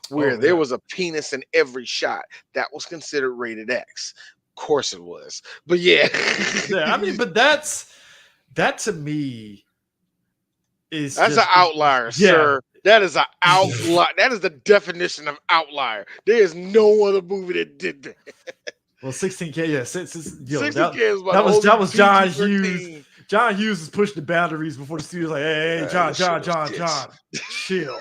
where Oh there yeah. was a penis in every shot. That was considered rated X. Of course it was. But yeah. Yeah. I mean, but that to me is That's an just outlier, yeah. sir. That is an outlier. That is the definition of outlier. There is no other movie that did that. Well, 16K, yeah, that 60K is about that the was only that was John Hughes. PG-13. John Hughes was pushing the boundaries before the studio's like, hey, John, Let's show John, those John, tits. John,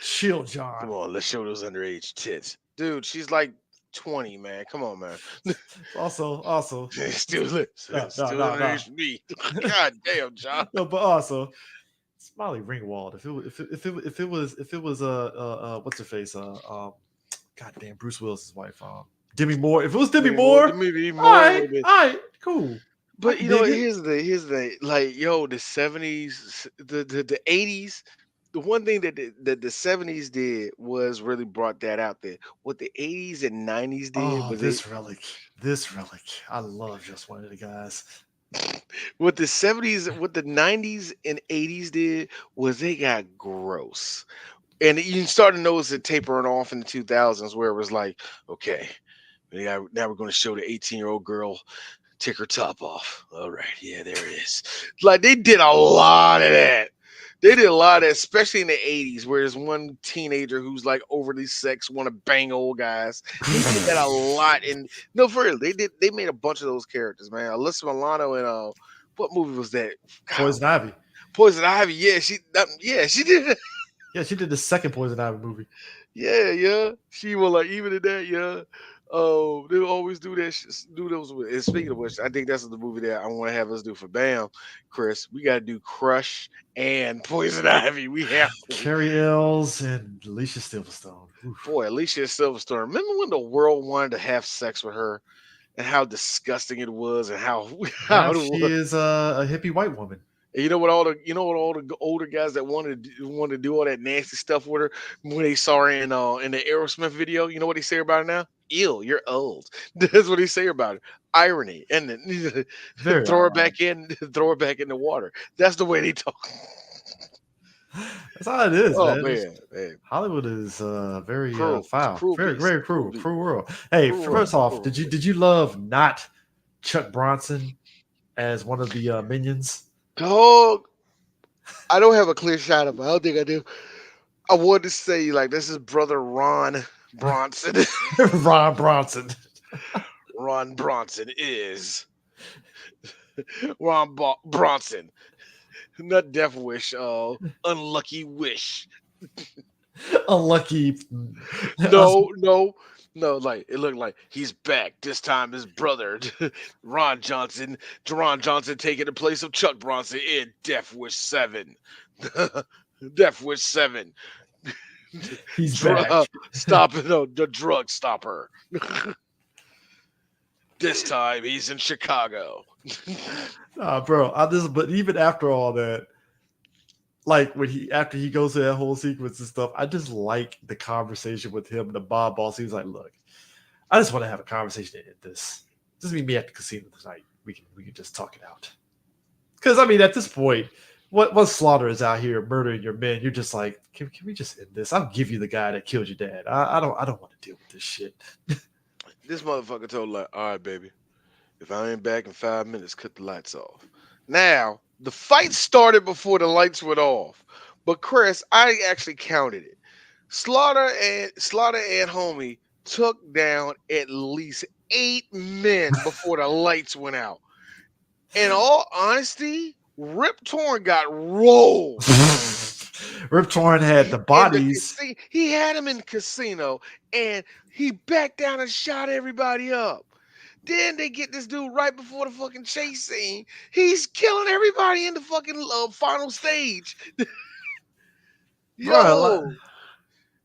chill, John. Come on, let's show those underage tits. Dude, she's like 20, man. Come on, man. Also, Still, no, no, still no, no, underage for me. God damn, John. no, but also, Smiley Ringwald. If it was what's her face goddamn Bruce Willis's wife Demi Moore. If it was Demi Moore, Maybe all more would right, have been. all right, cool. I But can you know dig what? it. Here's the like, yo, the '70s, the '80s. The one thing that the '70s did was really brought that out there. What the '80s and '90s did Oh, was they this relic. I love just one of the guys. what the '70s, what the '90s and '80s did was they got gross. And you start to notice it tapering off in the 2000s where it was like, okay, now we're going to show the 18-year-old girl take her top off. All right, yeah, there it is. Like they did a lot of that. They did a lot of that, especially in the '80s, where there's one teenager who's like overly sex, want to bang old guys. They did that a lot. And no, for real, they did. They made a bunch of those characters, man. Alyssa Milano and what movie was that? God, Poison Ivy. Poison Ivy. Yeah, she did. Yeah, she did the second Poison Ivy movie. Yeah, yeah. She will like even in that, yeah. They always do that. Do those. And speaking of which, I think that's the movie that I want to have us do for Bam, Chris. We got to do Crush and Poison Ivy. We have to. Carrie Ells and Alicia Silverstone. Oof. Boy, Alicia Silverstone. Remember when the world wanted to have sex with her and how disgusting it was and how Now how it she was. is a hippie white woman. And all the older guys that wanted to do all that nasty stuff with her when they saw her in the Aerosmith video. You know what they say about her now? Ew, you're old. That's what they say about her. Irony, and then Very throw her ironic. back in, throw her back in the water. That's the way they talk. That's how it is, Oh man. man, Hollywood is very cruel. It's a foul, cruel very beast. very Cruel cruel, beast. cruel world. Hey, Cruel first world. off, did you love not Chuck Bronson as one of the minions? Dog. I don't have a clear shot of it. I don't think I do. I wanted to say like this is brother Ron Bronson. Ron Bronson. Ron Bronson is Bronson. Not Death Wish. Unlucky Wish. Unlucky. No, no, no. Like it looked like he's back. This time his brother, Ron Johnson, Deron Johnson, taking the place of Chuck Bronson in Death Wish 7. Death Wish 7. He's back. Stopping the drug stopper. This time he's in Chicago. Nah, bro. But even after all that, like after he goes through that whole sequence and stuff, I just like the conversation with him and the Bob boss. He was like, "Look, I just want to have a conversation to end this. Just meet me at the casino tonight. We can just talk it out." Because I mean, at this point, once Slaughter is out here murdering your men, you're just like, can we just end this? I'll give you the guy that killed your dad. I don't want to deal with this shit. This motherfucker told like, all right, baby, if I ain't back in 5 minutes, cut the lights off. Now, the fight started before the lights went off. But Chris, I actually counted it. Slaughter and Homie took down at least 8 men before the lights went out. In all honesty, Rip Torn got rolled. Rip Torn had the bodies. He had him in the casino, and he backed down and shot everybody up. Then they get this dude right before the fucking chase scene. He's killing everybody in the fucking final stage. Yo,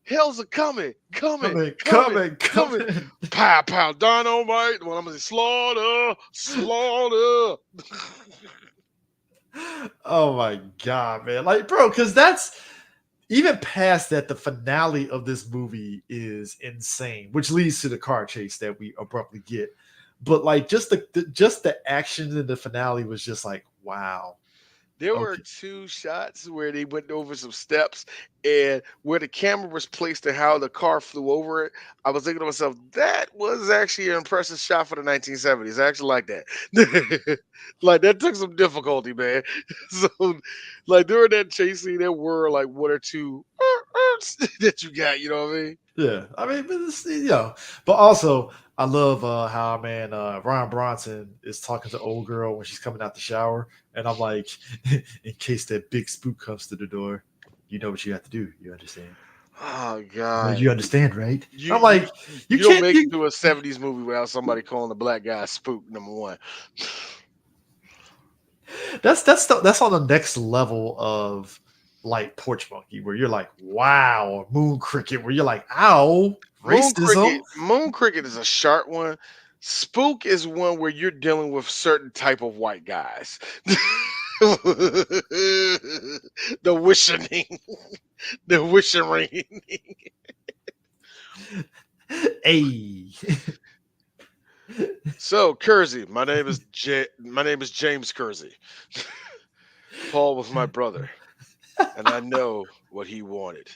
hell's a coming. Coming. Pow, pow, dynamite. Well, I'm gonna say slaughter. Oh my god, man! Like, bro, because that's even past that. The finale of this movie is insane, which leads to the car chase that we abruptly get. But like, just the action in the finale was just like, wow. There were 2 shots where they went over some steps and where the camera was placed and how the car flew over it. I was thinking to myself, that was actually an impressive shot for the 1970s. I actually like that. Like, that took some difficulty, man. So, like, during that chase scene, there were like 1 or 2 that you got, you know what I mean? Yeah, I mean, but but also I love how man Ron Bronson is talking to old girl when she's coming out the shower, and I'm like, in case that big spook comes to the door, you know what you have to do. You understand? Oh God, you understand, right? You, I'm like, you don't make it to a 70s movie without somebody calling the black guy spook. Number one. That's on the next level of like Porch Monkey, where you're like, wow, or Moon Cricket, where you're like, ow, racism. Moon Cricket is a sharp one. Spook is one where you're dealing with certain type of white guys. The wishing, the wishing ring. Hey. So Kersey, my name is James Kersey. Paul was my brother, and I know what he wanted.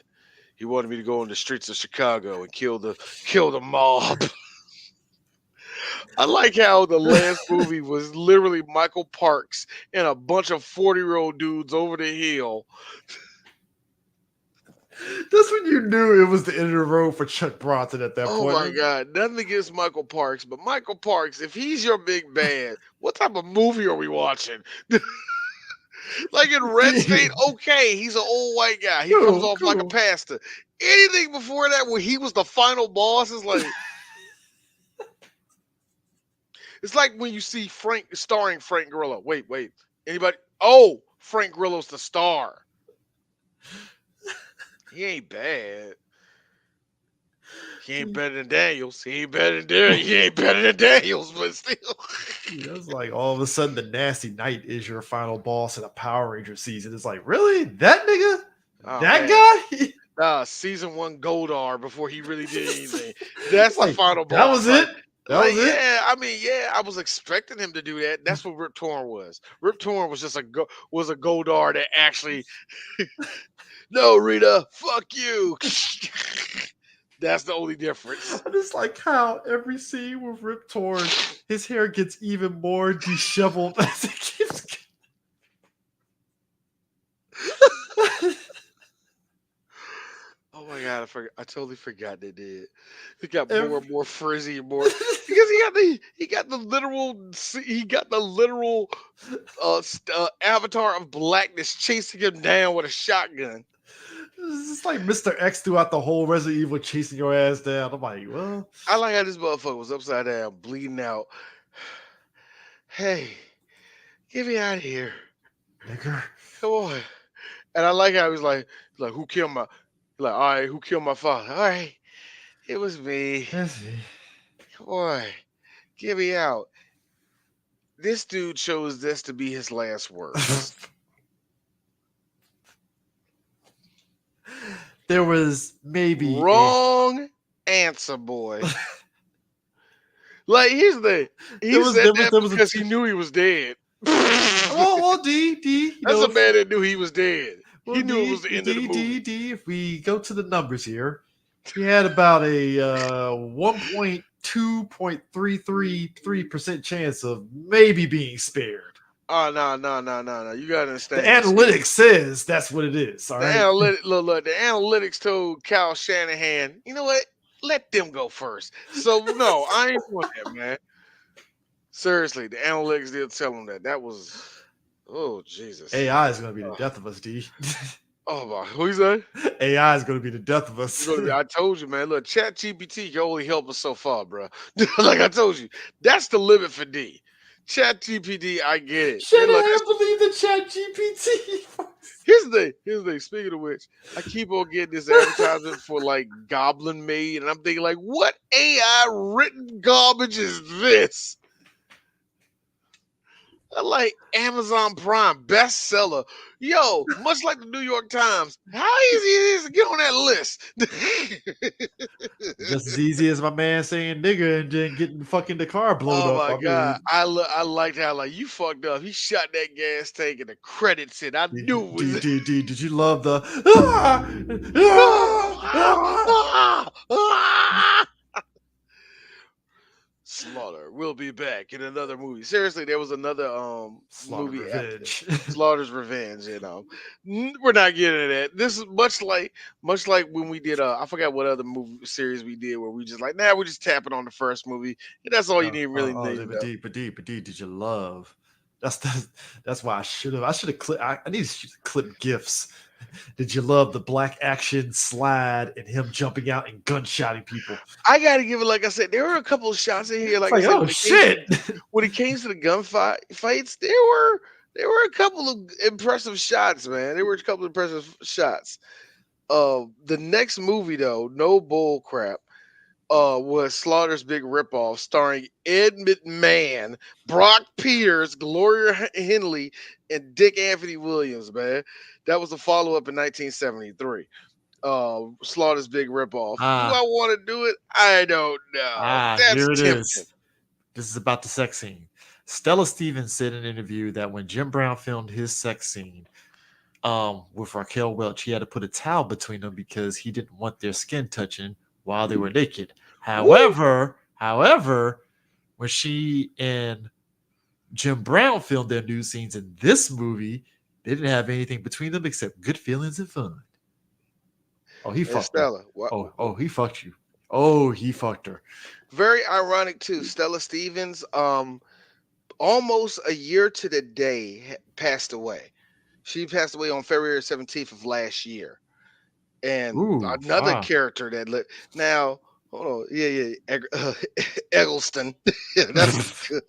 He wanted me to go on the streets of Chicago and kill the mob. I like how the last movie was literally Michael Parks and a bunch of 40-year-old dudes over the hill. That's when you knew it was the end of the road for Chuck Bronson at that point. Oh my God, nothing against Michael Parks, but Michael Parks, if he's your big bad, what type of movie are we watching? Like in Red State, okay, he's an old white guy. He comes off like a pastor. Anything before that where he was the final boss is like... It's like when you see Frank starring Frank Grillo. Wait. Anybody? Oh, Frank Grillo's the star. He ain't bad. He ain't better than Daniels. He ain't better than Daniels, but still. It's like all of a sudden the Nasty Knight is your final boss in a Power Ranger season. It's like, really? That nigga? Oh, that guy? Season 1 Goldar before he really did anything. That's the final boss. That was it? That was it? Yeah, I mean, I was expecting him to do that. That's what Rip Torn was. Rip Torn was just a Goldar that actually... No, Rita, fuck you. That's the only difference. And it's like how every scene with Rip Torn, his hair gets even more disheveled as it keeps Oh my I totally forgot they did. It got more Every- and more frizzy and more because he got the literal avatar of blackness chasing him down with a shotgun. It's like Mr. X throughout the whole Resident Evil chasing your ass down. I'm like, well, I like how this motherfucker was upside down, bleeding out. Hey, get me out of here. nigger. Come on. And I like how he's like, who killed my like, all right, who killed my father? All right, it was me. Let's see. Come on, get me out. This dude chose this to be his last words. There was maybe a Wrong answer, boy. Like here's the thing. there He was said there was that there was a because he knew he was dead. well D, That's a man that knew he was dead. well He knew it was the end of the movie. if we go to the numbers here, he had about a 1.2.333% chance of maybe being spared. Oh no. You gotta The understand. analytics says that's what it is. All The right. look, the analytics told Kyle Shanahan, you know what? Let them go first. So no, I ain't doing that, man. Seriously, the analytics did tell him that. That was oh Jesus. AI is going to be the Uh, death of us, D. oh my, who you say? AI is going to be the death of It's us. gonna be. I told you, man. Look, Chat GPT can only help us so far, bro. Like I told you, that's the limit for D. Chat GPT, I get it. And look, Shanahan believe the Chat GPT. here's the thing. Speaking of which, I keep on getting this advertisement for like Goblin Made, and I'm thinking like, what AI written garbage is this? I like Amazon Prime bestseller. Yo, much like the New York Times, how easy it is to get on that list. Just as easy as my man saying nigga and then getting fucking the car blown Oh up. my I god, mean, I liked how like you fucked up. He shot that gas tank and the credits hit. I knew it was. did you love the ah, ah, ah. Slaughter will be back in another movie. Seriously, there was another Slaughter movie after this. revenge? Slaughter's Revenge. We're not getting into that. This is much like when we did I forgot what other movie series we did where we just like we're just tapping on the first movie and that's all you really need to know. But did you love? That's that's why I should have clipped. I need to clip gifs. Did you love the black action slide and him jumping out and gunshotting people? I gotta give it like I said. There were a couple of shots in here. It's Like I like, said, oh shit! when it came to the gunfight fights, there were a couple of impressive shots, man. There were a couple of impressive shots. The next movie though, no bull crap, was Slaughter's Big Ripoff, starring Ed McMahon, Brock Peters, Gloria Henley, and Dick Anthony Williams. Man, that was a follow up in 1973. Slaughter's Big Ripoff. Do I Ah, want to do it? I don't know. That's here it tempting. is. This is about the sex scene. Stella Stevens said in an interview that when Jim Brown filmed his sex scene with Raquel Welch, he had to put a towel between them because he didn't want their skin touching while they were naked. Woo! However, when she and Jim Brown filmed their nude scenes in this movie, they didn't have anything between them except good feelings and fun. Oh, he And fucked her. Stella. What? Oh, he fucked you. Oh, he fucked her. Very ironic too. Stella Stevens, almost a year to the day, passed away. She passed away on February 17th of last year. And Ooh, another ah. character that now, hold on, Eggleston. That's good.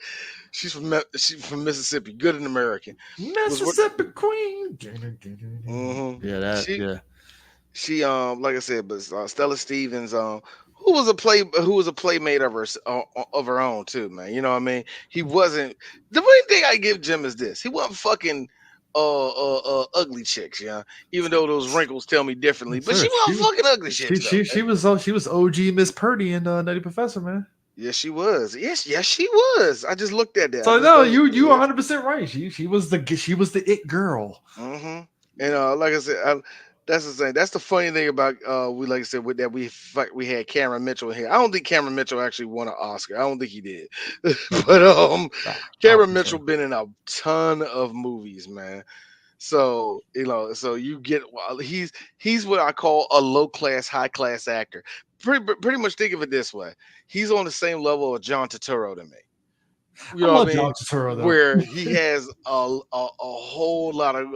She's from Mississippi. Good in American. Was what? Mississippi Queen. Yeah, that She yeah. she like I said, but Stella Stevens who was a playmate of her own too, man. You know what I mean? He wasn't the main thing I give Jim is this. He wasn't fucking ugly chicks, yeah. Even though those wrinkles tell me differently, but she Sure, wasn't fucking ugly chicks though. she was OG Miss Purdy in Nutty Professor, man. Yes, she was. Yes, she was. I just looked at that. I So just no, noticed that, you yeah. 100% right. She was the it girl. Mm-hmm. And like I said, that's the thing. That's the funny thing about we like I said with that we had Cameron Mitchell here. I don't think Cameron Mitchell actually won an Oscar. I don't think he did. But I don't Cameron think Mitchell so. been in a ton of movies, man. So so you get he's what I call a low class, high class actor. Pretty much think of it this way: he's on the same level of John Turturro to me. You I know what love I mean? John Turturro though. Where he has a whole lot of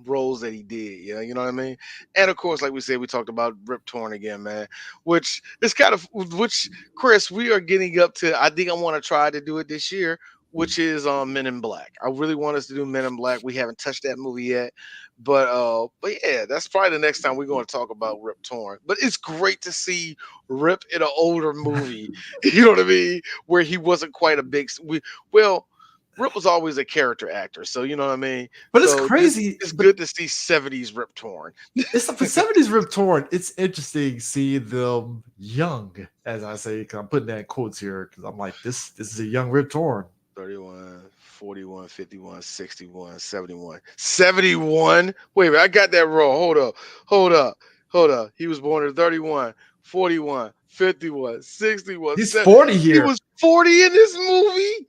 roles that he did, you know what I mean? And of course, like we said, we talked about Rip Torn again, man. Which is kind of which Chris, we are getting up to. I think I want to try to do it this year, which is Men in Black. I really want us to do Men in Black. We haven't touched that movie yet, but yeah, that's probably the next time we're going to talk about Rip Torn. But it's great to see Rip in an older movie. You know what I mean? Where he wasn't quite a big. Well, Rip was always a character actor, so you know what I mean. But it's So this crazy. it's But good to see '70s Rip Torn. it's for 70s Rip Torn. It's interesting seeing them young, as I say, because I'm putting that in quotes here because I'm like, this is a young Rip Torn. 31, 41, 51, 61, 71. 71. Wait a minute, I got that wrong. Hold up, hold up. He was born in 31, 41, 51, 61, He's 7. 40 He here. was 40 in this movie.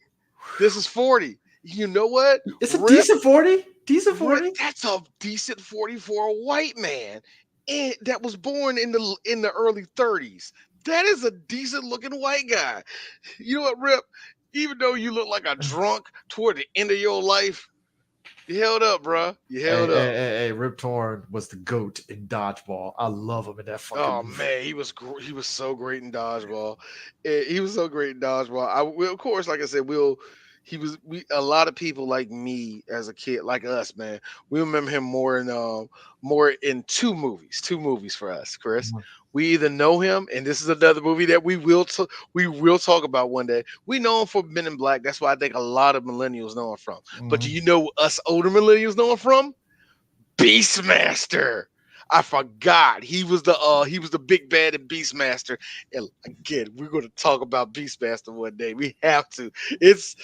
This is 40. You know what? It's a Rip decent 40. Decent Re 40. That's a decent 40 for a white man, and that was born in the early 30s. That is a decent looking white guy. You know what, Rip? Even though you look like a drunk toward the end of your life, you held up, bruh. You Hey, held hey, up. hey, hey, Rip Torn was the GOAT in dodgeball. I love him in that fucking Oh movie. man, he was so great in dodgeball. He was so great in dodgeball. Of course, like I said, we a lot of people like me as a kid, like us, man. We remember him more in two movies for us, Chris. We either know him, and this is another movie that we will talk about one day. We know him for Men in Black. That's why I think a lot of millennials know him from. But do Mhm. you know us older millennials know him from? Beastmaster. I forgot he was the big bad in Beastmaster. And again, we're going to talk about Beastmaster one day. We have to. It's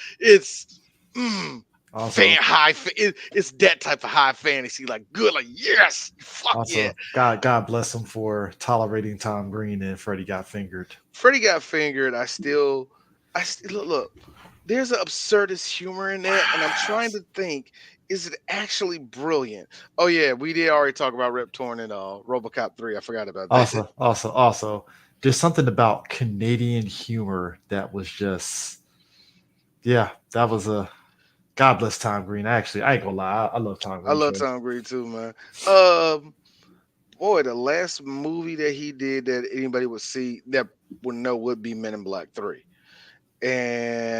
mm, Also, it's that type of high fantasy. Like good, like yes, fuck yeah. God bless him for tolerating Tom Green and Freddie Got Fingered. Freddie Got Fingered. I still look. There's an absurdist humor in that, and I'm trying to think, is it actually brilliant? Oh yeah, we did already talk about Rip Torn and RoboCop 3. I forgot about that. Also, there's something about Canadian humor that was just, yeah, that was a God bless Tom Green. Actually, I ain't gonna lie, I love Tom I Green love show. Tom Green too, man. Um, Boy, the last movie that he did that anybody would see that would know would be Men in Black 3.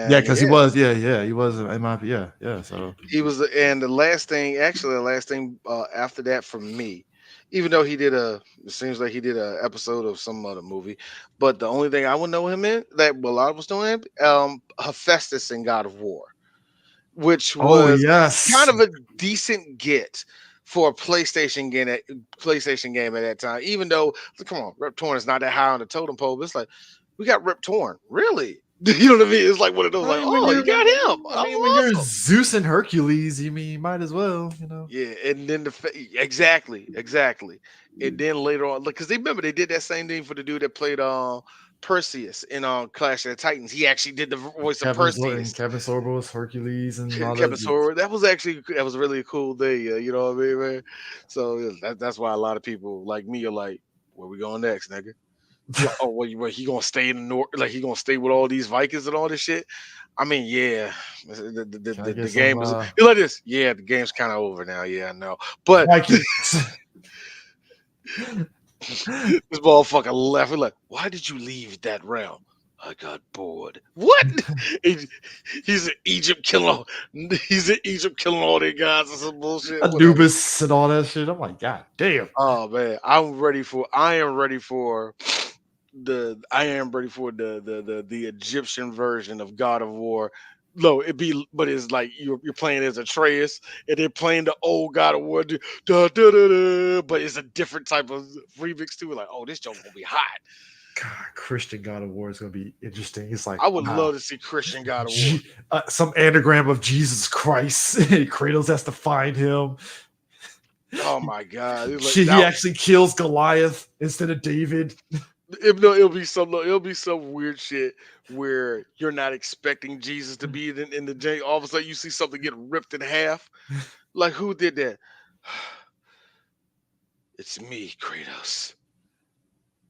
Yeah, And because he yeah, was, he was in my, yeah. So he was and the last thing, actually the last thing after that for me, even though it seems like he did a episode of some other movie, but the only thing I would know him in that well I was doing Hephaestus in God of War, which oh was kind yes, of a decent get for a PlayStation game at that time. Even though, come on, Rip Torn is not that high on the totem pole. But it's like we got Rip Torn, really. You know what I mean? It's like one of those, I like, mean, oh, you got him. when you're Awesome. Zeus and Hercules, you mean you might as well, you know. Yeah, and then exactly, and then later on, because they remember they did that same thing for the dude that played Perseus in Clash of the Titans. He actually did the voice of Perseus. Kevin Sorbo was Hercules and all Kevin that. Sorbo. That was really a cool day. You know what I mean, man? So yeah, that's why a lot of people like me are like, where we going next, nigga? Oh, he gonna stay in the north? Like he gonna stay with all these Vikings and all this shit? I mean, yeah, Can I get the some game is you like this. Yeah, the game's kind of over now. Yeah, I know, but Vikings? this motherfucker left. We're like, why did you leave that realm? I got bored. What? He- he's in Egypt killing. He's in Egypt killing all their guys and some bullshit. Whatever. Anubis and all that shit. I'm like, God damn. Oh man, I am ready for I am ready for the Egyptian version of God of War. No, but it's like you're playing as Atreus and they're playing the old God of War, but it's a different type of remix too. Like, oh, this joke gonna be hot. God, Christian God of War is gonna be interesting. It's like, I would wow, love to see Christian God of War. some anagram of Jesus Christ. Kratos has to find him. Oh my god, it's like Shit, he now actually kills Goliath instead of David. no, it'll be some weird shit where you're not expecting Jesus to be in the J. All of a sudden, you see something get ripped in half. Like who did that? It's me, Kratos.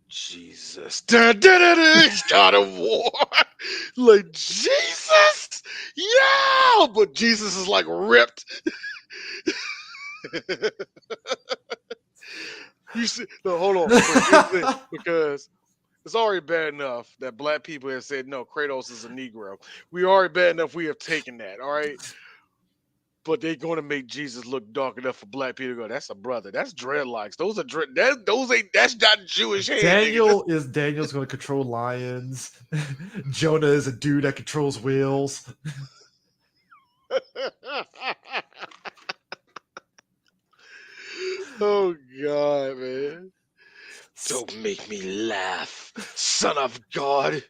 Jesus. Dun, dun, dun, dun, it's God of War. Like Jesus. Yeah. But Jesus is like ripped. You see, no, hold on. But here's the thing, because it's already bad enough that black people have said no, Kratos is a Negro. We already bad enough we have taken that, all right? But they're going to make Jesus look dark enough for black people to go, that's a brother. That's dreadlocks. Those are those ain't that's not Jewish hair, nigga. Daniel's going to control lions. Jonah is a dude that controls whales. Oh God, man. Don't make me laugh, son of God.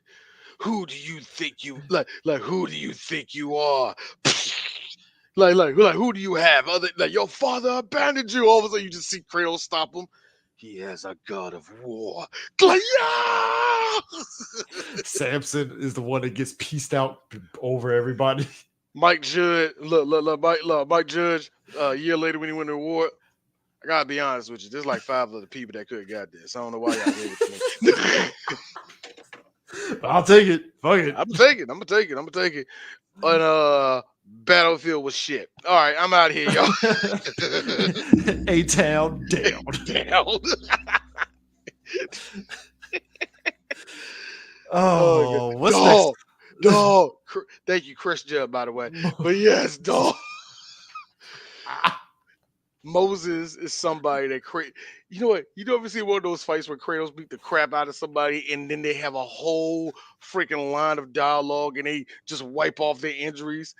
Who do you think you like who do you think you are? Like who do you have? Other like your father abandoned you. All of a sudden you just see Kratos stop him. He has a god of war. Like, yeah! Samson is the one that gets pieced out over everybody. Mike Judge, Mike Judge, a year later when he won the award, I gotta be honest with you, there's like 5 other people that could have got this. I don't know why y'all gave it to me. I'll take it. Fuck it. I'm gonna take it. And Battlefield was shit. All right, I'm out of here, y'all. A-Town down. Down. Oh, what's dog, next? dog. Thank you, Chris Judd, by the way. But yes, dog. Moses is somebody that you know what? You ever see one of those fights where Kratos beat the crap out of somebody and then they have a whole freaking line of dialogue and they just wipe off their injuries?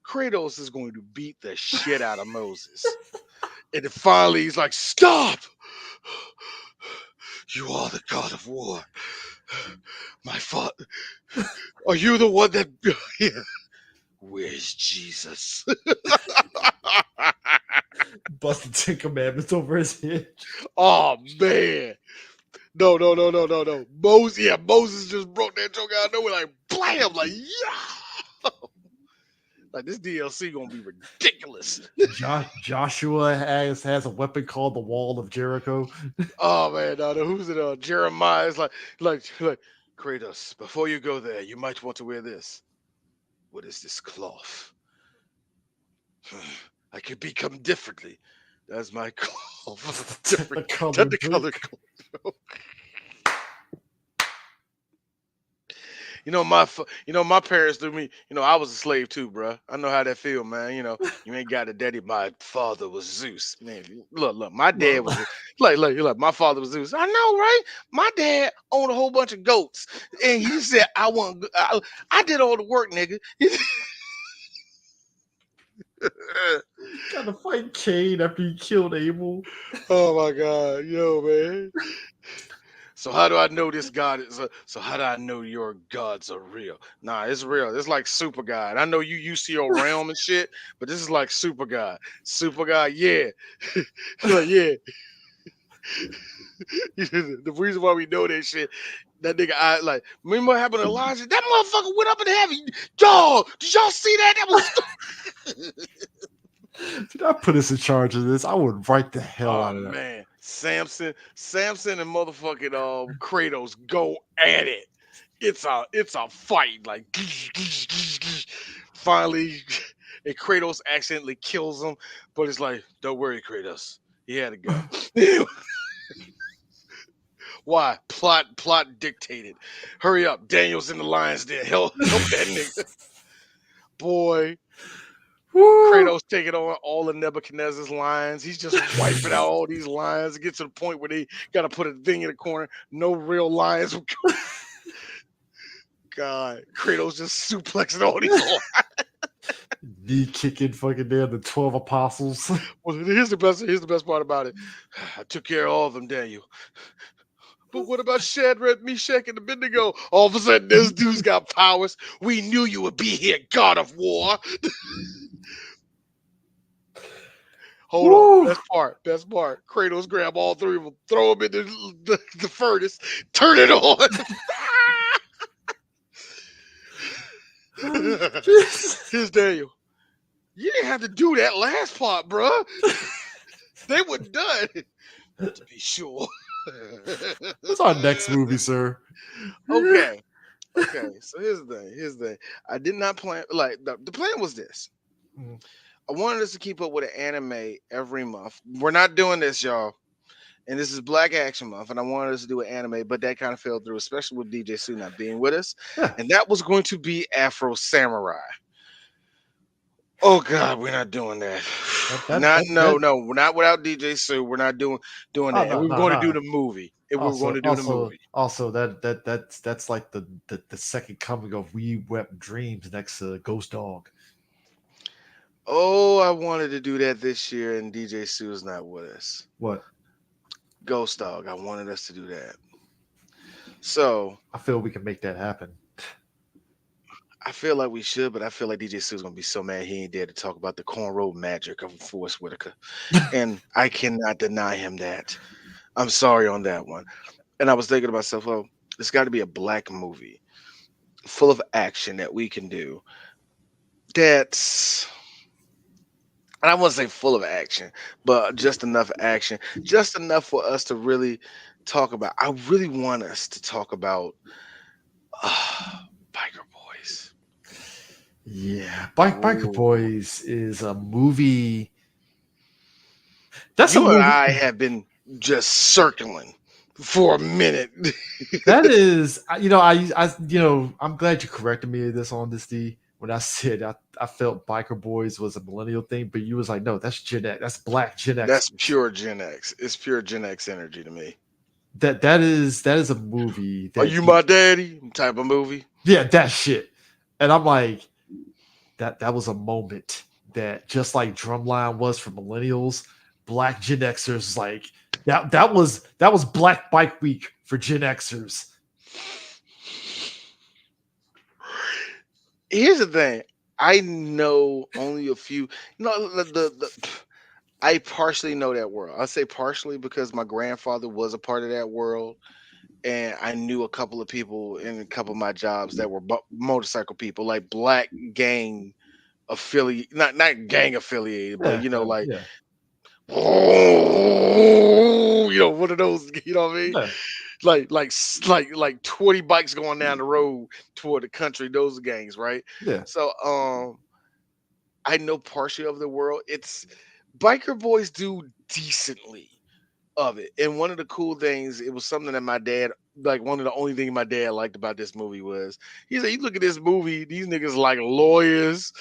Kratos is going to beat the shit out of Moses. And then finally he's like, stop! You are the god of war. My father. Are you the one that where's Jesus? Busted 10 commandments over his head. Oh man. No. Moses just broke that joke out of nowhere, like blam, like yeah. Like this DLC gonna be ridiculous. Joshua has a weapon called the Wall of Jericho. Oh man, no, who's it? Jeremiah is like Kratos. Before you go there, you might want to wear this. What is this cloth? I could become differently. That's my cloth. Different, technicolor cloth. My parents threw me. I was a slave too, bro. I know how that feel, man. You ain't got a daddy. My father was Zeus, man. Look. My dad was like. My father was Zeus. I know, right? My dad owned a whole bunch of goats, and he said, I did all the work, nigga." Got to fight Cain after he killed Abel. Oh my God, yo, man. So how do I know this God is? So how do I know your gods are real? Nah, it's real. It's like Super God. I know you used to your realm and shit, but this is like Super God. Super God, yeah, like, yeah. The reason why we know that shit, that nigga, remember what happened to Elijah? That motherfucker went up in heaven. Dog, did y'all see that? That was. Did I put us in charge of this? I would write the hell out of that. Man, Samson, and motherfucking Kratos go at it. It's a fight. Like finally, and Kratos accidentally kills him, but it's like, don't worry, Kratos. He had to go. Why? Plot dictated. Hurry up, Daniel's in the lion's den. Help that nigga. Boy. Woo! Kratos taking on all of Nebuchadnezzar's lions. He's just wiping out all these lions. It gets to the point where they got to put a thing in the corner. No real lions. God, Kratos just suplexing all these lions. Knee kicking fucking down the 12 apostles. Well, here's the best part about it. I took care of all of them, Daniel. But what about Shadrach, Meshach, and Abednego? All of a sudden, this dude's got powers. We knew you would be here, God of War. Hold on, best part. Kratos grab all 3 of them, throw them in the furnace, turn it on. Here's Daniel. You didn't have to do that last part, bruh. They were done. To be sure. What's our next movie, sir? Okay. Okay. So here's the thing. Here's the thing. I did not plan like the plan was this. Mhm. I wanted us to keep up with an anime every month. We're not doing this, y'all. And this is Black Action Month, and I wanted us to do an anime, but that kind of fell through, especially with DJ Sue not being with us. Yeah, And that was going to be Afro Samurai. Oh God, we're not doing that. that that Not that, no that no, we're not without DJ Sue. We're not doing oh that. And no we were no going to do no. the movie. And we were going Also to do the also movie. also that's like the second coming of We Wept Dreams next to Ghost Dog. Oh, I wanted to do that this year, and DJ Sue is not with us. What? Ghost Dog. I wanted us to do that. So I feel we can make that happen. I feel like we should, but I feel like DJ Sue's gonna be so mad he ain't there to talk about the cornrow magic of Forrest Whitaker. And I cannot deny him that. I'm sorry on that one. And I was thinking to myself, well, it's got to be a black movie full of action that we can do. That's, and I wouldn't say full of action, but just enough action, just enough for us to really talk about. I really want us to talk about Biker Boys. Yeah, Biker Ooh. Boys is a movie. That's a You and movie I have been just circling for a minute. that is, I'm glad you corrected me this on this D when I said I felt Biker Boys was a millennial thing, but you was like, no, that's Gen X, that's Black Gen That's Xers. pure Gen X. It's pure Gen X energy to me. That is a movie Are that you my daddy? Type of movie. yeah, that shit. And I'm like, that was a moment that just like Drumline was for millennials, Black Gen Xers like that was Black Bike Week for Gen Xers. Here's the thing. I know only a few. No, I partially know that world. I say partially because my grandfather was a part of that world, and I knew a couple of people in a couple of my jobs that were motorcycle people, like black gang affiliate, not gang affiliated, but Yeah, yeah, like yeah, one of those. You know what I mean? yeah, Like 20 bikes going down the road toward the country. Those are gangs, right? yeah. So I know partially of the world. It's biker boys do decently of it. And one of the cool things, it was something that my dad, like one of the only things my dad liked about this movie was he said, you look at this movie, these niggas like lawyers,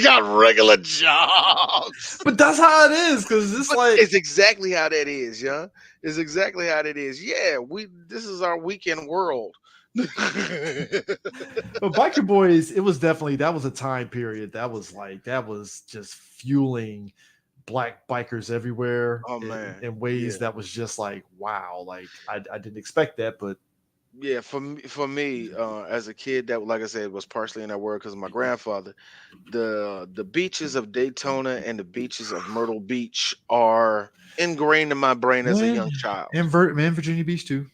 got regular jobs. But that's how it is, because it's But like it's exactly how that is, yeah. It's exactly how that is. Yeah, we this is our weekend world. but Biker Boys, it was definitely that was a time period that was just fueling black bikers everywhere Oh in, man. in Yeah. ways that was just like wow, like I didn't expect that, but Yeah, for me, as a kid, that like I said was partially in that world because of my grandfather. The beaches of Daytona and the beaches of Myrtle Beach are ingrained in my brain as a man, young child. man, Virginia Beach too.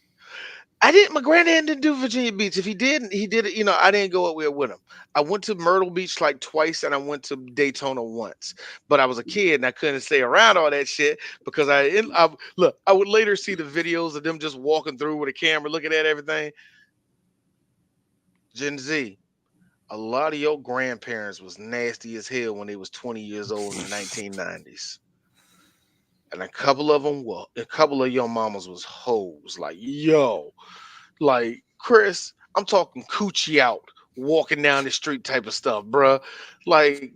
I didn't. My granddad didn't do Virginia Beach. If he did, he did it. I didn't go up there with him. I went to Myrtle Beach like twice, and I went to Daytona once. But I was a kid, and I couldn't stay around all that shit because look. I would later see the videos of them just walking through with a camera, looking at everything. Gen Z. A lot of your grandparents was nasty as hell when they was 20 years old in the 1990s. And a couple of your mamas was hoes. Like, yo, like Chris, I'm talking coochie out, walking down the street type of stuff, bruh. Like,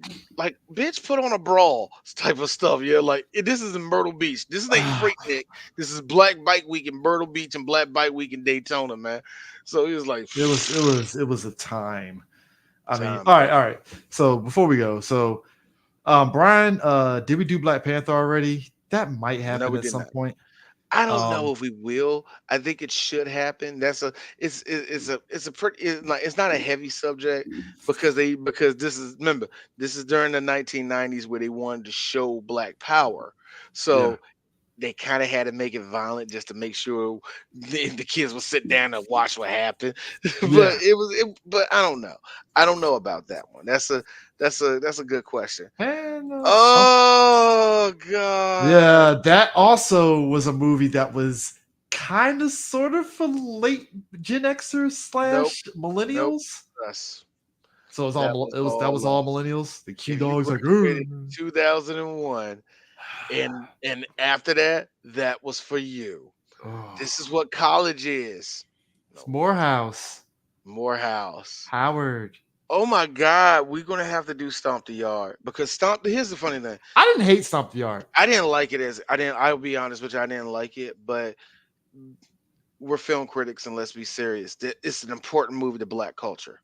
bitch, put on a bra type of stuff. Yeah, like this is in Myrtle Beach. This ain't Freaknik. This is Black Bike Week in Myrtle Beach and Black Bike Week in Daytona, man. So he was like, It was a time. I mean, time, all right, man. all right. So before we go, so Brian, did we do Black Panther already? That might No, happen we at did some not. point. I don't know Um, if we will. I think it should happen. It's a pretty it's not a heavy subject because this is during the 1990s where they wanted to show Black Power. yeah, So they kind of had to make it violent just to make sure the kids would sit down and watch what happened. But Yeah. but I don't know. I don't know about that one. That's a good question. And Oh God. yeah, that also was a movie that was kind of sort of for late Gen Xers Nope. slash Nope. millennials. Us. So it was That all was that was all all us. millennials. The Q If you dogs were like, created "Ugh." 2001 and after that, that was for you. This is Oh, what college is. it's No, Morehouse, Morehouse. Howard. Oh my God, we're gonna have to do Stomp the Yard because Stomp. Here's the funny thing. I didn't hate Stomp the Yard. I didn't like it as I didn't. I'll be honest with you. I didn't like it, but we're film critics and let's be serious. It's an important movie to Black culture.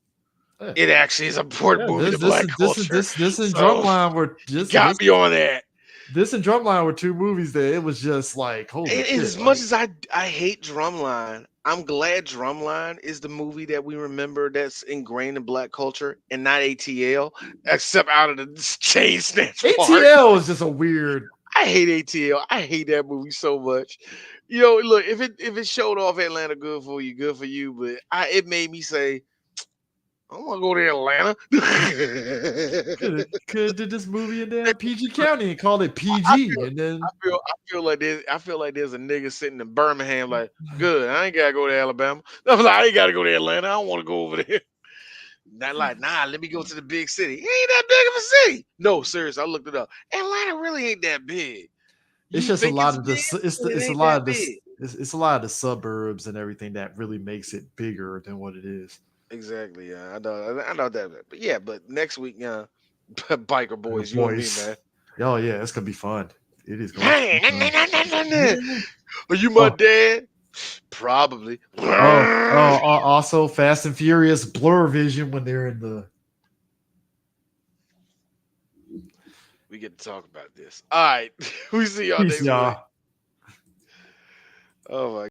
Yeah, It actually is an important yeah. movie to Black culture. This and So Drumline were you just got me on that. this and Drumline were two movies that it was just like holy And shit. as much Like as I hate Drumline, I'm glad Drumline is the movie that we remember that's ingrained in Black culture and not ATL, except out of the chain snatch part. ATL is just a weird. I hate ATL. I hate that movie so much. You know, look, if it showed off Atlanta, good for you, good for you. But it made me say, I want to go to Atlanta. Could have did this movie in damn PG County and called it I PG, feel, and then I feel like there's a nigga sitting in Birmingham, like, good. I ain't gotta go to Alabama. I'm like, I ain't gotta go to Atlanta. I don't want to go over there. Not like, nah, let me go to the big city. It ain't that big of a city. No, serious. I looked it up. Atlanta really ain't that big. it's You just a think lot it's of big, this. but it It's a ain't lot that of this. big. It's a lot of the suburbs and everything that really makes it bigger than what it is. Exactly. Yeah, I know that. But yeah, but next week, biker boys, you and me, Boys, man. oh yeah, it's gonna be fun. It is going to be Hey, fun. are you my Oh, dad? Probably. Also Fast and Furious blur vision when they're in the. We get to talk about this. All right. We see y'all Peace, next week. y'all. Oh my